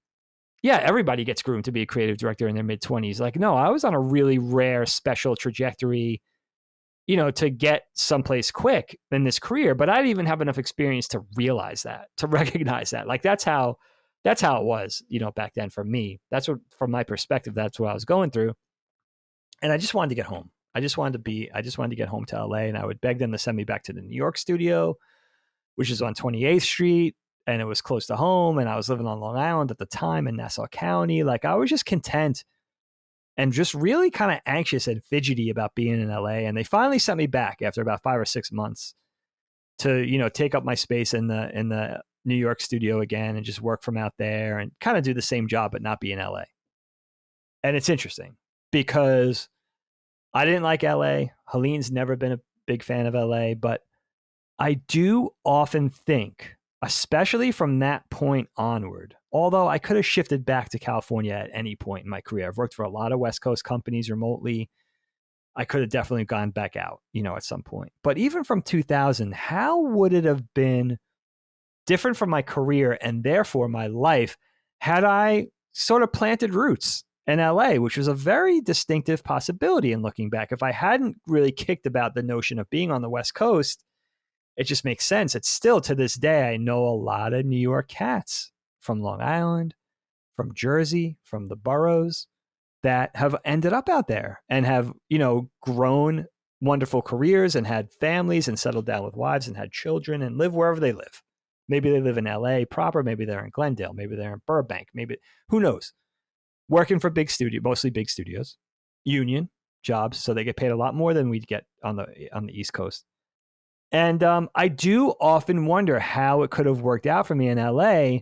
yeah, everybody gets groomed to be a creative director in their mid 20s. Like, no, I was on a really rare, special trajectory, to get someplace quick in this career, but I didn't even have enough experience to realize that, to recognize that. Like, that's how it was, back then for me. That's what, from my perspective, that's what I was going through. And I just wanted to get home. I just wanted to get home to LA, and I would beg them to send me back to the New York studio, which is on 28th Street. And it was close to home. And I was living on Long Island at the time in Nassau County. Like, I was just content and just really kind of anxious and fidgety about being in LA. And they finally sent me back after about 5 or 6 months to, take up my space in the New York studio again and just work from out there and kind of do the same job, but not be in LA. And it's interesting because I didn't like LA. Helene's never been a big fan of LA, but I do often think, especially from that point onward, although I could have shifted back to California at any point in my career. I've worked for a lot of West Coast companies remotely. I could have definitely gone back out, at some point. But even from 2000, how would it have been different from my career and therefore my life had I sort of planted roots in LA, which was a very distinctive possibility in looking back? If I hadn't really kicked about the notion of being on the West Coast, it just makes sense. It's still, to this day, I know a lot of New York cats from Long Island, from Jersey, from the boroughs that have ended up out there and have, grown wonderful careers and had families and settled down with wives and had children and live wherever they live. Maybe they live in LA proper. Maybe they're in Glendale. Maybe they're in Burbank. Maybe, who knows? Working for mostly big studios, union jobs. So they get paid a lot more than we'd get on the East Coast. And I do often wonder how it could have worked out for me in LA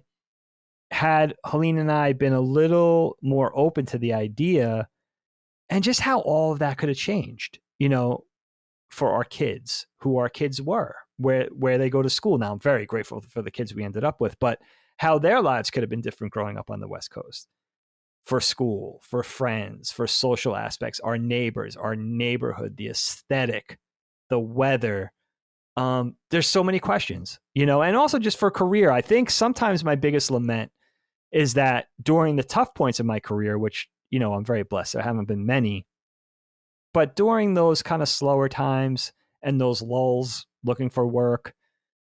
had Helene and I been a little more open to the idea, and just how all of that could have changed, for our kids, who our kids were, where they go to school now. I'm very grateful for the kids we ended up with, but how their lives could have been different growing up on the West Coast, for school, for friends, for social aspects, our neighbors, our neighborhood, the aesthetic, the weather. There's so many questions, and also just for career. I think sometimes my biggest lament is that during the tough points of my career, which, I'm very blessed, there haven't been many, but during those kind of slower times and those lulls looking for work,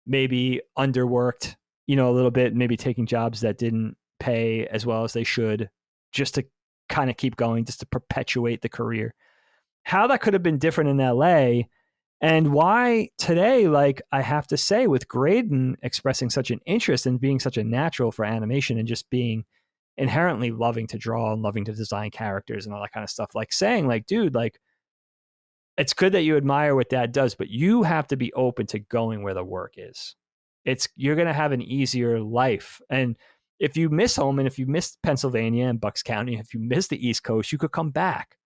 maybe underworked, a little bit, maybe taking jobs that didn't pay as well as they should, just to kind of keep going, just to perpetuate the career, how that could have been different in LA. And why today, like, I have to say, with Graydon expressing such an interest in being such a natural for animation and just being inherently loving to draw and loving to design characters and all that kind of stuff, like saying, like, dude, like, it's good that you admire what Dad does, but you have to be open to going where the work is. You're going to have an easier life. And if you miss home, and if you miss Pennsylvania and Bucks County, if you miss the East Coast, you could come back.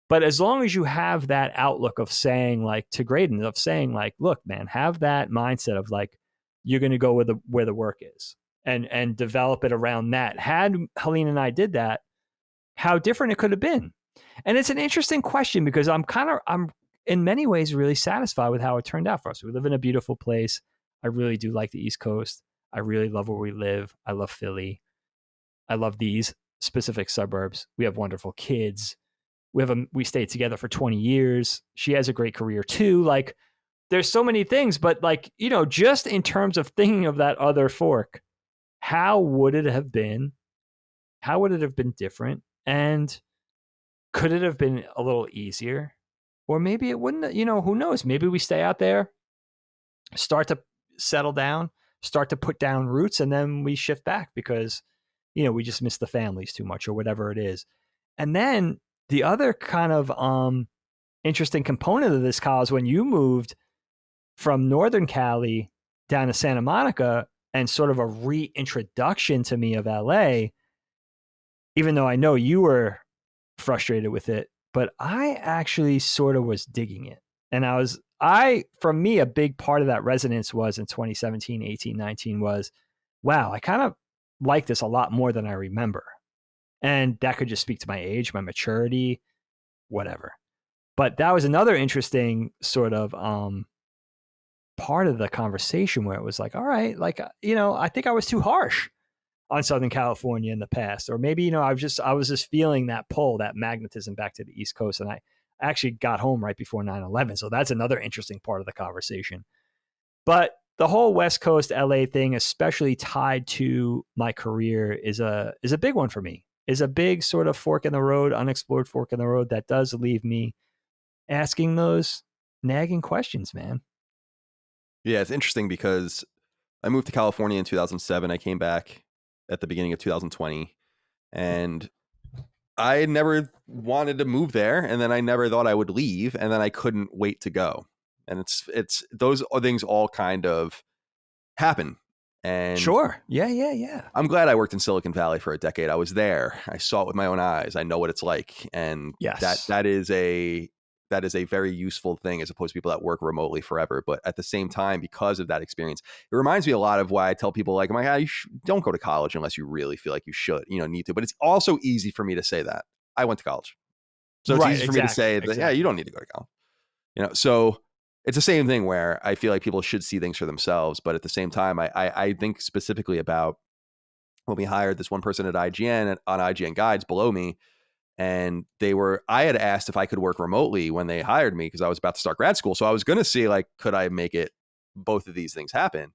But as long as you have that outlook of saying, like, to Graydon, of saying, like, look, man, have that mindset of, like, you're going to go where the work is, and develop it around that. Had Helene and I did that, how different it could have been. And it's an interesting question, because I'm in many ways really satisfied with how it turned out for us. We live in a beautiful place. I really do like the East Coast. I really love where we live. I love Philly. I love these specific suburbs. We have wonderful kids. We stayed together for 20 years. She has a great career too. Like, there's so many things, but, like, just in terms of thinking of that other fork, how would it have been? How would it have been different? And could it have been a little easier? Or maybe it wouldn't, who knows? Maybe we stay out there, start to settle down, start to put down roots, and then we shift back because, we just miss the families too much or whatever it is. And then the other kind of interesting component of this, Kyle, is when you moved from Northern Cali down to Santa Monica, and sort of a reintroduction to me of LA, even though I know you were frustrated with it, but I actually sort of was digging it. And for me, a big part of that resonance was in 2017, 18, 19 was, wow, I kind of like this a lot more than I remember. And that could just speak to my age, my maturity, whatever. But that was another interesting sort of part of the conversation where it was like, all right, like, I think I was too harsh on Southern California in the past, or maybe, I was just feeling that pull, that magnetism back to the East Coast. And I actually got home right before 9/11. So that's another interesting part of the conversation. But the whole West Coast LA thing, especially tied to my career, is a big one for me. Is a big sort of fork in the road, unexplored fork in the road that does leave me asking those nagging questions, man. Yeah, it's interesting because I moved to California in 2007. I came back at the beginning of 2020, and I never wanted to move there, and then I never thought I would leave, and then I couldn't wait to go. And it's those things all kind of happen. And Sure. Yeah. I'm glad I worked in Silicon Valley for a decade. I was there. I saw it with my own eyes. I know what it's like. And Yes. that is a very useful thing as opposed to people that work remotely forever. But at the same time, because of that experience, it reminds me a lot of why I tell people like, I'm like, don't go to college unless you really feel like you should, need to. But it's also easy for me to say that. I went to college. So it's Right. easy for me to say that, yeah, you don't need to go to college. So it's the same thing where I feel like people should see things for themselves. But at the same time, I think specifically about when we hired this one person at IGN on IGN Guides below me. And I had asked if I could work remotely when they hired me because I was about to start grad school. So I was going to see like, could I make it both of these things happen?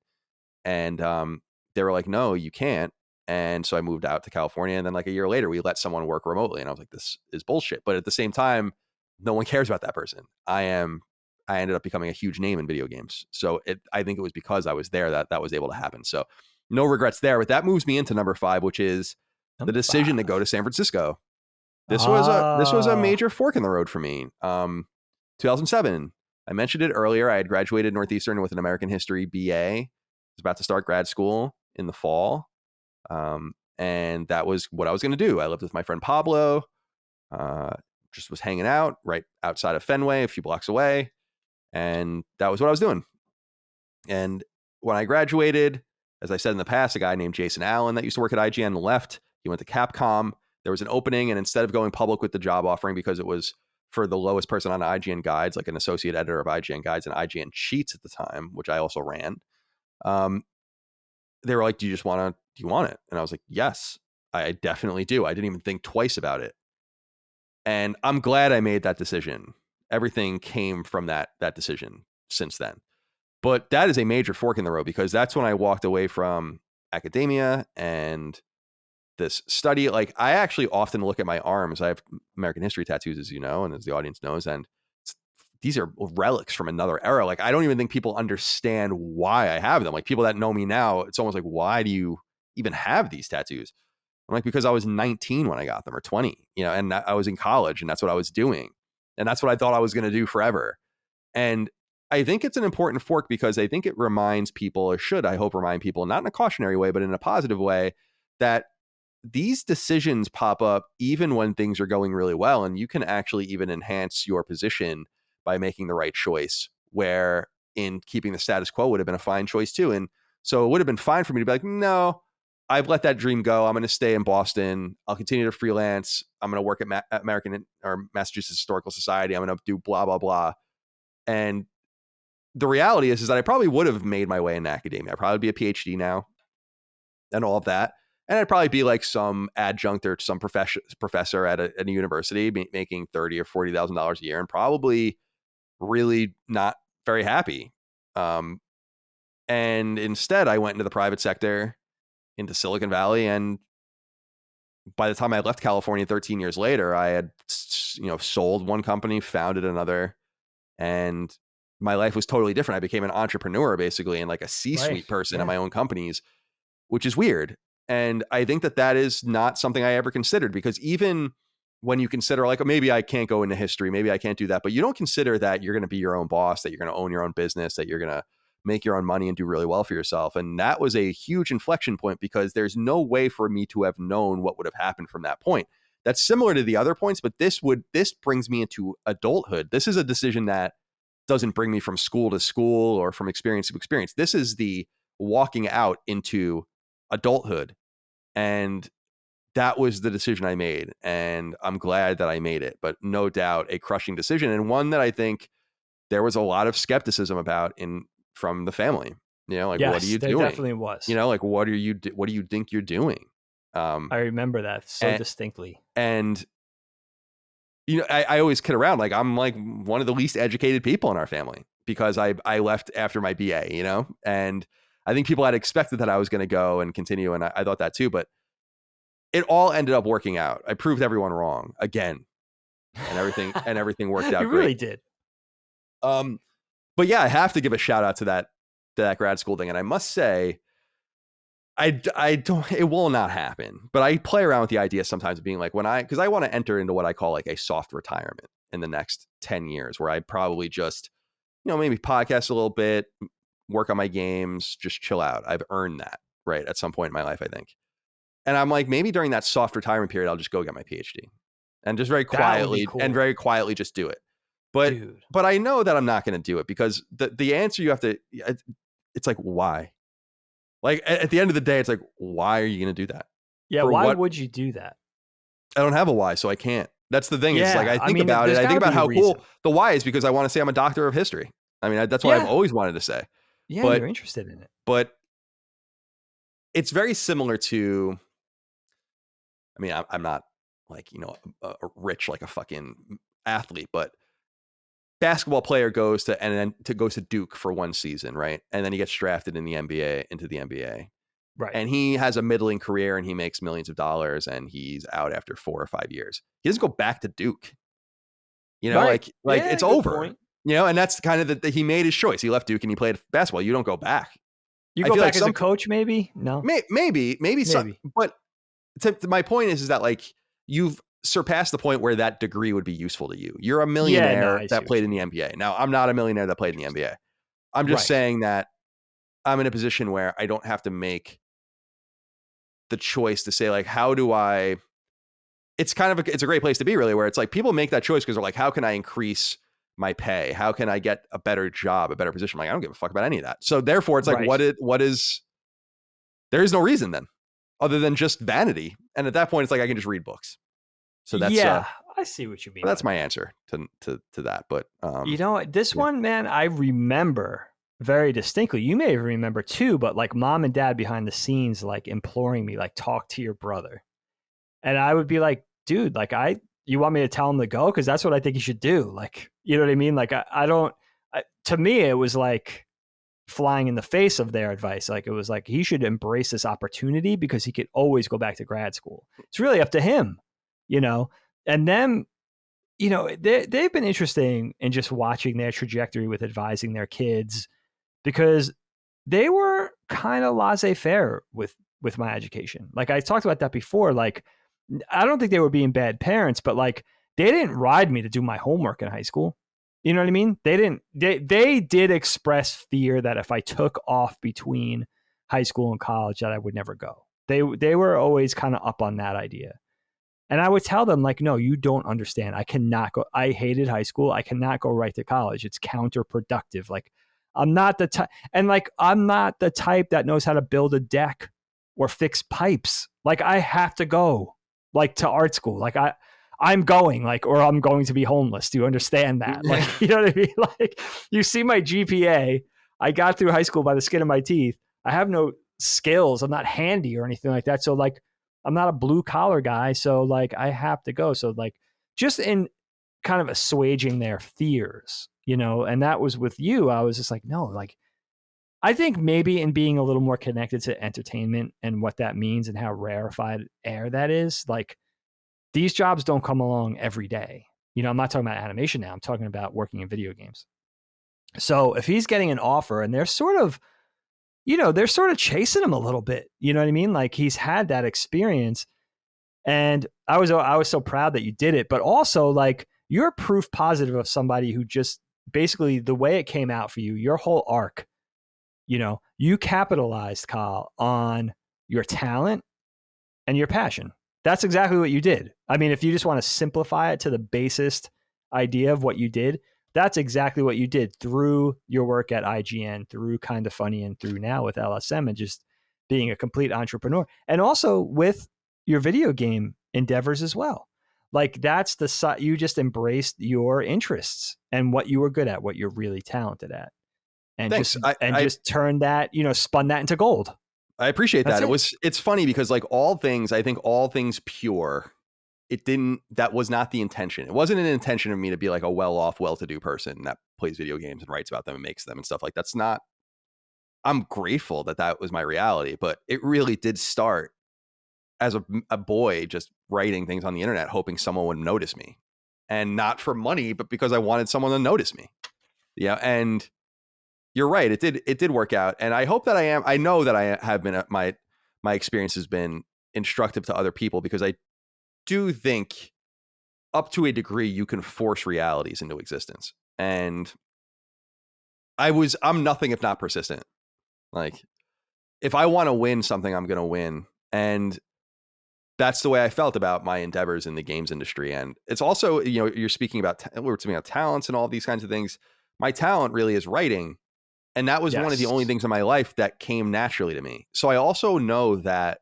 And they were like, no, you can't. And so I moved out to California. And then like a year later, we let someone work remotely. And I was like, this is bullshit. But at the same time, no one cares about that person. I ended up becoming a huge name in video games. So I think it was because I was there that was able to happen. So no regrets there. But that moves me into number 5, which is the decision to go to San Francisco. This was a major fork in the road for me. 2007. I mentioned it earlier. I had graduated Northeastern with an American History BA. I was about to start grad school in the fall. And that was what I was going to do. I lived with my friend Pablo. Just was hanging out right outside of Fenway, a few blocks away. And that was what I was doing. And when I graduated, as I said in the past, a guy named Jason Allen that used to work at IGN left. He went to Capcom. There was an opening, and instead of going public with the job offering because it was for the lowest person on IGN Guides, like an associate editor of IGN Guides and IGN Cheats at the time, which I also ran, they were like, do you want it? And I was like, yes, I definitely do. I didn't even think twice about it. And I'm glad I made that decision. Everything came from that decision since then. But that is a major fork in the road because that's when I walked away from academia and this study. Like I actually often look at my arms. I have American history tattoos, as you know, and as the audience knows, and these are relics from another era. Like I don't even think people understand why I have them. Like people that know me now, it's almost like, why do you even have these tattoos? I'm like, because I was 19 when I got them, or 20, and I was in college, and that's what I was doing. And that's what I thought I was going to do forever. And I think it's an important fork because I think it reminds people, or should, I hope, remind people, not in a cautionary way, but in a positive way, that these decisions pop up even when things are going really well. And you can actually even enhance your position by making the right choice, where in keeping the status quo would have been a fine choice too. And so it would have been fine for me to be like, no, I've let that dream go. I'm going to stay in Boston. I'll continue to freelance. I'm going to work at American or Massachusetts Historical Society. I'm going to do blah, blah, blah. And the reality is that I probably would have made my way in academia. I'd probably be a PhD now and all of that. And I'd probably be like some adjunct or some professor at a university making $30,000 or $40,000 a year and probably really not very happy. And instead, I went into the private sector, into Silicon Valley. And by the time I left California 13 years later, I had, sold one company, founded another, and my life was totally different. I became an entrepreneur basically and like a C-suite person at my own companies, which is weird. And I think that is not something I ever considered, because even when you consider like, oh, maybe I can't go into history, maybe I can't do that, but you don't consider that you're going to be your own boss, that you're going to own your own business, that you're going to make your own money and do really well for yourself. And that was a huge inflection point because there's no way for me to have known what would have happened from that point. That's similar to the other points, but this brings me into adulthood. This is a decision that doesn't bring me from school to school or from experience to experience. This is the walking out into adulthood. And that was the decision I made. And I'm glad that I made it, but no doubt a crushing decision, and one that I think there was a lot of skepticism about from the family. You know, like, yes, what are you there doing? Definitely was. You know, like, what do you think you're doing? I remember that so distinctly. And you know, I always kid around, like, I'm like one of the least educated people in our family because I left after my BA, you know, and I think people had expected that I was going to go and continue. And I thought that too, but it all ended up working out. I proved everyone wrong again, and everything worked out. You great. Really did. But yeah, I have to give a shout out to that grad school thing. And I must say, I don't, it will not happen, but I play around with the idea sometimes of being like, because I want to enter into what I call like a soft retirement in the next 10 years, where I probably just, you know, maybe podcast a little bit, work on my games, just chill out. I've earned that, right, at some point in my life, I think. And I'm like, maybe during that soft retirement period, I'll just go get my PhD and just very quietly just do it. But I know that I'm not going to do it because the answer you have to, it's like, why? Like, at the end of the day, it's like, why are you going to do that? Yeah, why would you do that? I don't have a why, so I can't. That's the thing. It's like, I think about it. I think about how cool the why is because I want to say I'm a doctor of history. I mean, that's what I've always wanted to say. Yeah, but you're interested in it. But it's very similar to, I mean, I'm not like, you know, a rich, like a fucking athlete, but basketball player goes to Duke for one season, right? And then he gets drafted into the NBA. Right. And he has a middling career and he makes millions of dollars and he's out after 4 or 5 years. He doesn't go back to Duke. You know, like it's over. Point. You know, and that's kind of he made his choice. He left Duke and he played basketball. You don't go back. You go back as a coach, maybe? No. Maybe. Some, but my point is that like you've surpassed the point where that degree would be useful to you. You're a millionaire that played in the NBA. Now, I'm not a millionaire that played in the NBA. I'm just saying that I'm in a position where I don't have to make the choice to say like, how do I, it's a great place to be really, where it's like people make that choice because they're like, how can I increase my pay? How can I get a better job, a better position? I'm like, I don't give a fuck about any of that. So therefore it's like, there is no reason then other than just vanity. And at that point, it's like, I can just read books. So that's, I see what you mean. That's my answer to that. But, you know, this one, man, I remember very distinctly. You may remember too, but like mom and dad behind the scenes, like imploring me, like, talk to your brother. And I would be like, dude, like you want me to tell him to go? Cause that's what I think he should do. Like, you know what I mean? Like to me, it was like flying in the face of their advice. Like it was like, he should embrace this opportunity because he could always go back to grad school. It's really up to him, you know? And then, you know, they've been interesting in just watching their trajectory with advising their kids because they were kind of laissez-faire with my education. Like I talked about that before. Like, I don't think they were being bad parents, but like they didn't ride me to do my homework in high school. You know what I mean? They did express fear that if I took off between high school and college that I would never go. They were always kind of up on that idea. And I would tell them like, no, you don't understand. I cannot go. I hated high school. I cannot go right to college. It's counterproductive. Like I'm not the type, and like, I'm not the type that knows how to build a deck or fix pipes. Like I have to go like to art school. Like I'm going like, or I'm going to be homeless. Do you understand that? Like, you know what I mean? Like you see my GPA, I got through high school by the skin of my teeth. I have no skills. I'm not handy or anything like that. So like, I'm not a blue collar guy. So like, I have to go. So like, just in kind of assuaging their fears, you know, and that was with you. I was just like, no, like, I think maybe in being a little more connected to entertainment and what that means and how rarefied air that is, like these jobs don't come along every day. You know, I'm not talking about animation now. I'm talking about working in video games. So if he's getting an offer and they're sort of chasing him a little bit, you know what I mean? Like he's had that experience. And I was so proud that you did it, but also like you're proof positive of somebody who just basically the way it came out for you, your whole arc You capitalized, Kyle, on your talent and your passion. That's exactly what you did. I mean, if you just want to simplify it to the basest idea of what you did, that's exactly what you did through your work at IGN, through Kind of Funny, and through now with LSM, and just being a complete entrepreneur. And also with your video game endeavors as well. Like that's you just embraced your interests and what you were good at, what you're really talented at. And Thanks. just turned that, spun that into gold. I appreciate That's that. It's funny because like all things, I think all things pure, that was not the intention. It wasn't an intention of me to be like a well-off, well-to-do person that plays video games and writes about them and makes them and stuff. Like that's not, I'm grateful that was my reality, but it really did start as a boy just writing things on the internet, hoping someone would notice me, and not for money, but because I wanted someone to notice me. Yeah. And you're right. It did work out. And I hope that I know that I have been, my experience has been instructive to other people, because I do think up to a degree you can force realities into existence. And I'm nothing if not persistent. Like if I want to win something, I'm going to win. And that's the way I felt about my endeavors in the games industry. And it's also, you're speaking about, we were speaking about talents and all these kinds of things. My talent really is writing. And that was one of the only things in my life that came naturally to me. So I also know that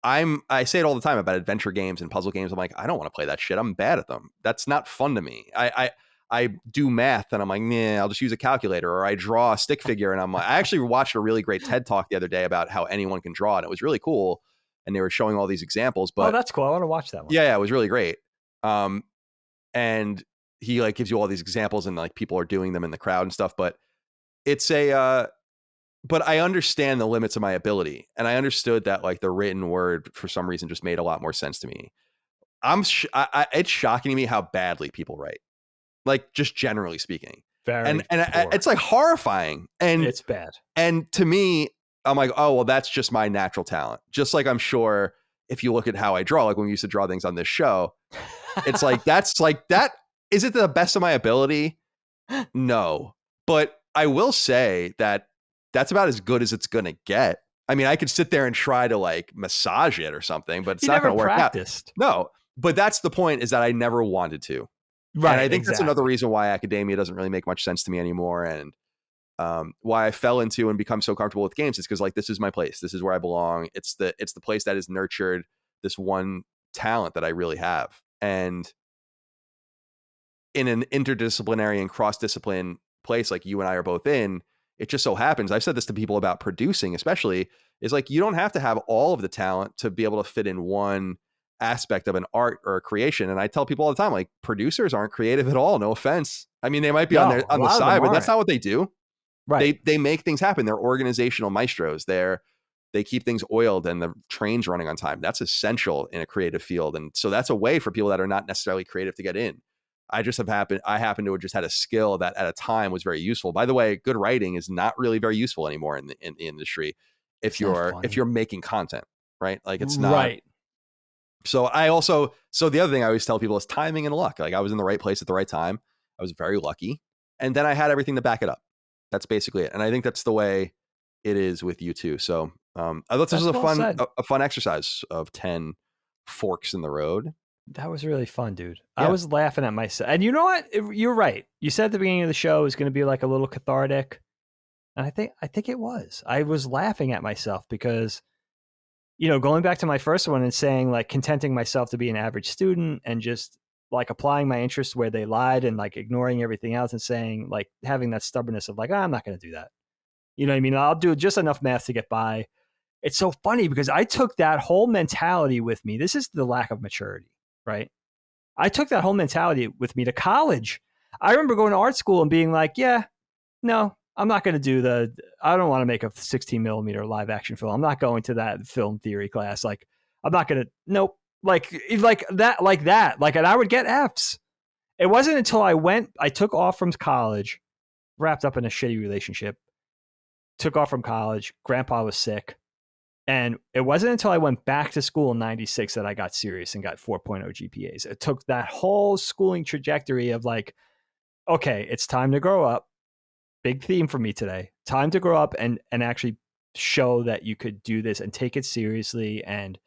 I say it all the time about adventure games and puzzle games. I'm like, I don't want to play that shit. I'm bad at them. That's not fun to me. I do math and I'm like, nah, I'll just use a calculator, or I draw a stick figure. And I'm like, I actually watched a really great TED talk the other day about how anyone can draw. And it was really cool. And they were showing all these examples, but that's cool. I want to watch that one. Yeah, it was really great. And he like gives you all these examples and like people are doing them in the crowd and stuff, but it's but I understand the limits of my ability. And I understood that like the written word for some reason just made a lot more sense to me. It's shocking to me how badly people write, like just generally speaking. And it's like horrifying, and it's bad. And to me, I'm like, oh, well, that's just my natural talent. Just like I'm sure if you look at how I draw, like when we used to draw things on this show, it's like, that's like that. Is it the best of my ability? No. But I will say that that's about as good as it's going to get. I mean, I could sit there and try to like massage it or something, but it's not going to work out. No, but that's the point, is that I never wanted to. Right. And I think that's another reason why academia doesn't really make much sense to me anymore. And why I fell into and become so comfortable with games is because like, this is my place. This is where I belong. It's the place that has nurtured this one talent that I really have. And in an interdisciplinary and cross-discipline place like you and I are both in, it just so happens, I've said this to people about producing especially, is like, you don't have to have all of the talent to be able to fit in one aspect of an art or a creation. And I tell people all the time, like, producers aren't creative at all. No offense. I mean, they might be on the side, but that's not what they do. Right. They make things happen. They're organizational maestros. They keep things oiled and the trains running on time. That's essential in a creative field. And so that's a way for people that are not necessarily creative to get in. I happen to have just had a skill that at a time was very useful. By the way, good writing is not really very useful anymore in the industry if you're making content, right? Like it's not. Right. So the other thing I always tell people is timing and luck. Like I was in the right place at the right time. I was very lucky. And then I had everything to back it up. That's basically it. And I think that's the way it is with you too. So I thought this was a fun exercise of 10 forks in the road. That was really fun, dude. Yeah. I was laughing at myself. And you know what? You're right. You said at the beginning of the show it was going to be like a little cathartic. And I think it was. I was laughing at myself because, going back to my first one and saying like contenting myself to be an average student and just like applying my interests where they lied and like ignoring everything else and saying like having that stubbornness of like, I'm not going to do that. You know what I mean? I'll do just enough math to get by. It's so funny because I took that whole mentality with me. This is the lack of maturity. Right. I took that whole mentality with me to college. I remember going to art school and being like, yeah, no, I'm not going to I don't want to make a 16 millimeter live action film. I'm not going to that film theory class. Like, I'm not going to, nope. Like that. And I would get Fs. It wasn't until I took off from college, wrapped up in a shitty relationship, took off from college. Grandpa was sick. And it wasn't until I went back to school in 96 that I got serious and got 4.0 GPAs. It took that whole schooling trajectory of like, okay, it's time to grow up. big theme for me today. Time to grow up and actually show that you could do this and take it seriously. And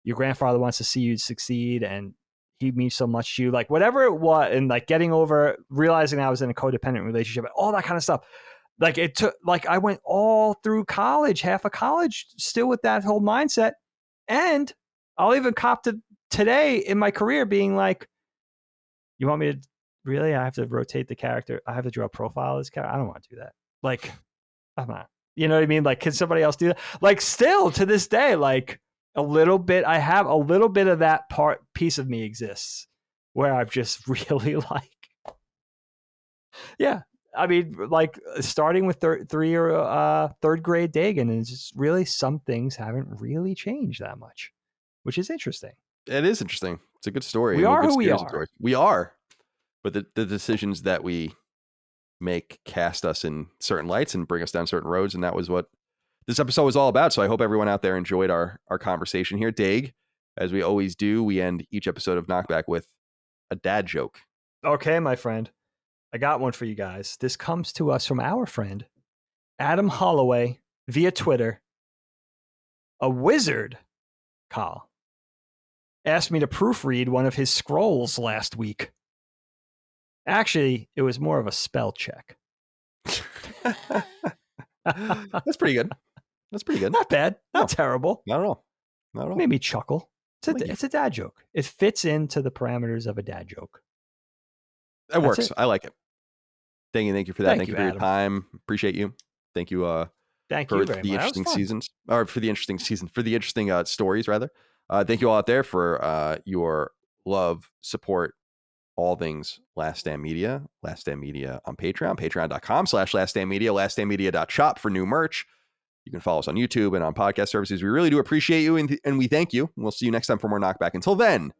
your grandfather wants to see you succeed, and he means so much to you, like whatever it was, and like getting over realizing I was in a codependent relationship, all that kind of stuff. Like it took, like I went all through college, half of college, still with that whole mindset. And I'll even cop to today in my career being like, you want me to really? I have to rotate the character. I have to draw a profile of this character. I don't want to do that. Like, I'm not. You know what I mean? Like, can somebody else do that? Like, still to this day, like a little bit. I have a little bit of that piece of me exists where I've just really like, yeah. I mean, like starting with third grade Dagon, and it's just really some things haven't really changed that much, which is interesting. It is interesting. It's a good story. We are who we are. We are. But the decisions that we make cast us in certain lights and bring us down certain roads. And that was what this episode was all about. So I hope everyone out there enjoyed our conversation here. Dag, as we always do, we end each episode of KnockBack with a dad joke. Okay, my friend. I got one for you guys. This comes to us from our friend, Adam Holloway, via Twitter. A wizard, Kyle, asked me to proofread one of his scrolls last week. Actually, it was more of a spell check. That's pretty good. That's pretty good. Not bad. Not terrible. Not at all. Not at all. Made me chuckle. It's a dad joke. It fits into the parameters of a dad joke. It works. I like it. Thank you for that. Thank you for Adam. your time. Appreciate you. Thank you. Thank for you very the much. interesting seasons, or for the interesting season, for the interesting stories, rather. Thank you all out there for your love, support, all things Last Stand Media. Last Stand Media on Patreon, patreon.com/laststandmedia, laststandmedia.shop for new merch. You can follow us on YouTube and on podcast services. We really do appreciate you, and we thank you. We'll see you next time for more KnockBack. Until then,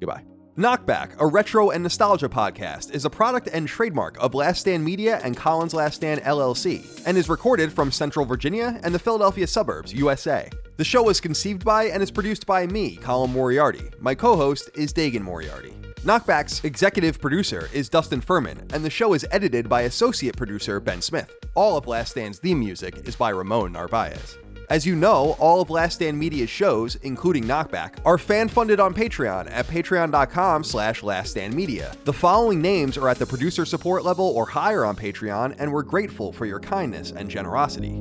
goodbye. KnockBack, a retro and nostalgia podcast, is a product and trademark of Last Stand Media and Collins Last Stand LLC, and is recorded from Central Virginia and the Philadelphia suburbs, USA. The show was conceived by and is produced by me, Colin Moriarty. My co-host is Dagan Moriarty. KnockBack's executive producer is Dustin Furman, and the show is edited by associate producer Ben Smith. All of Last Stand's theme music is by Ramon Narvaez. As you know, all of Last Stand Media's shows, including KnockBack, are fan-funded on Patreon at patreon.com/laststandmedia. The following names are at the producer support level or higher on Patreon, and we're grateful for your kindness and generosity.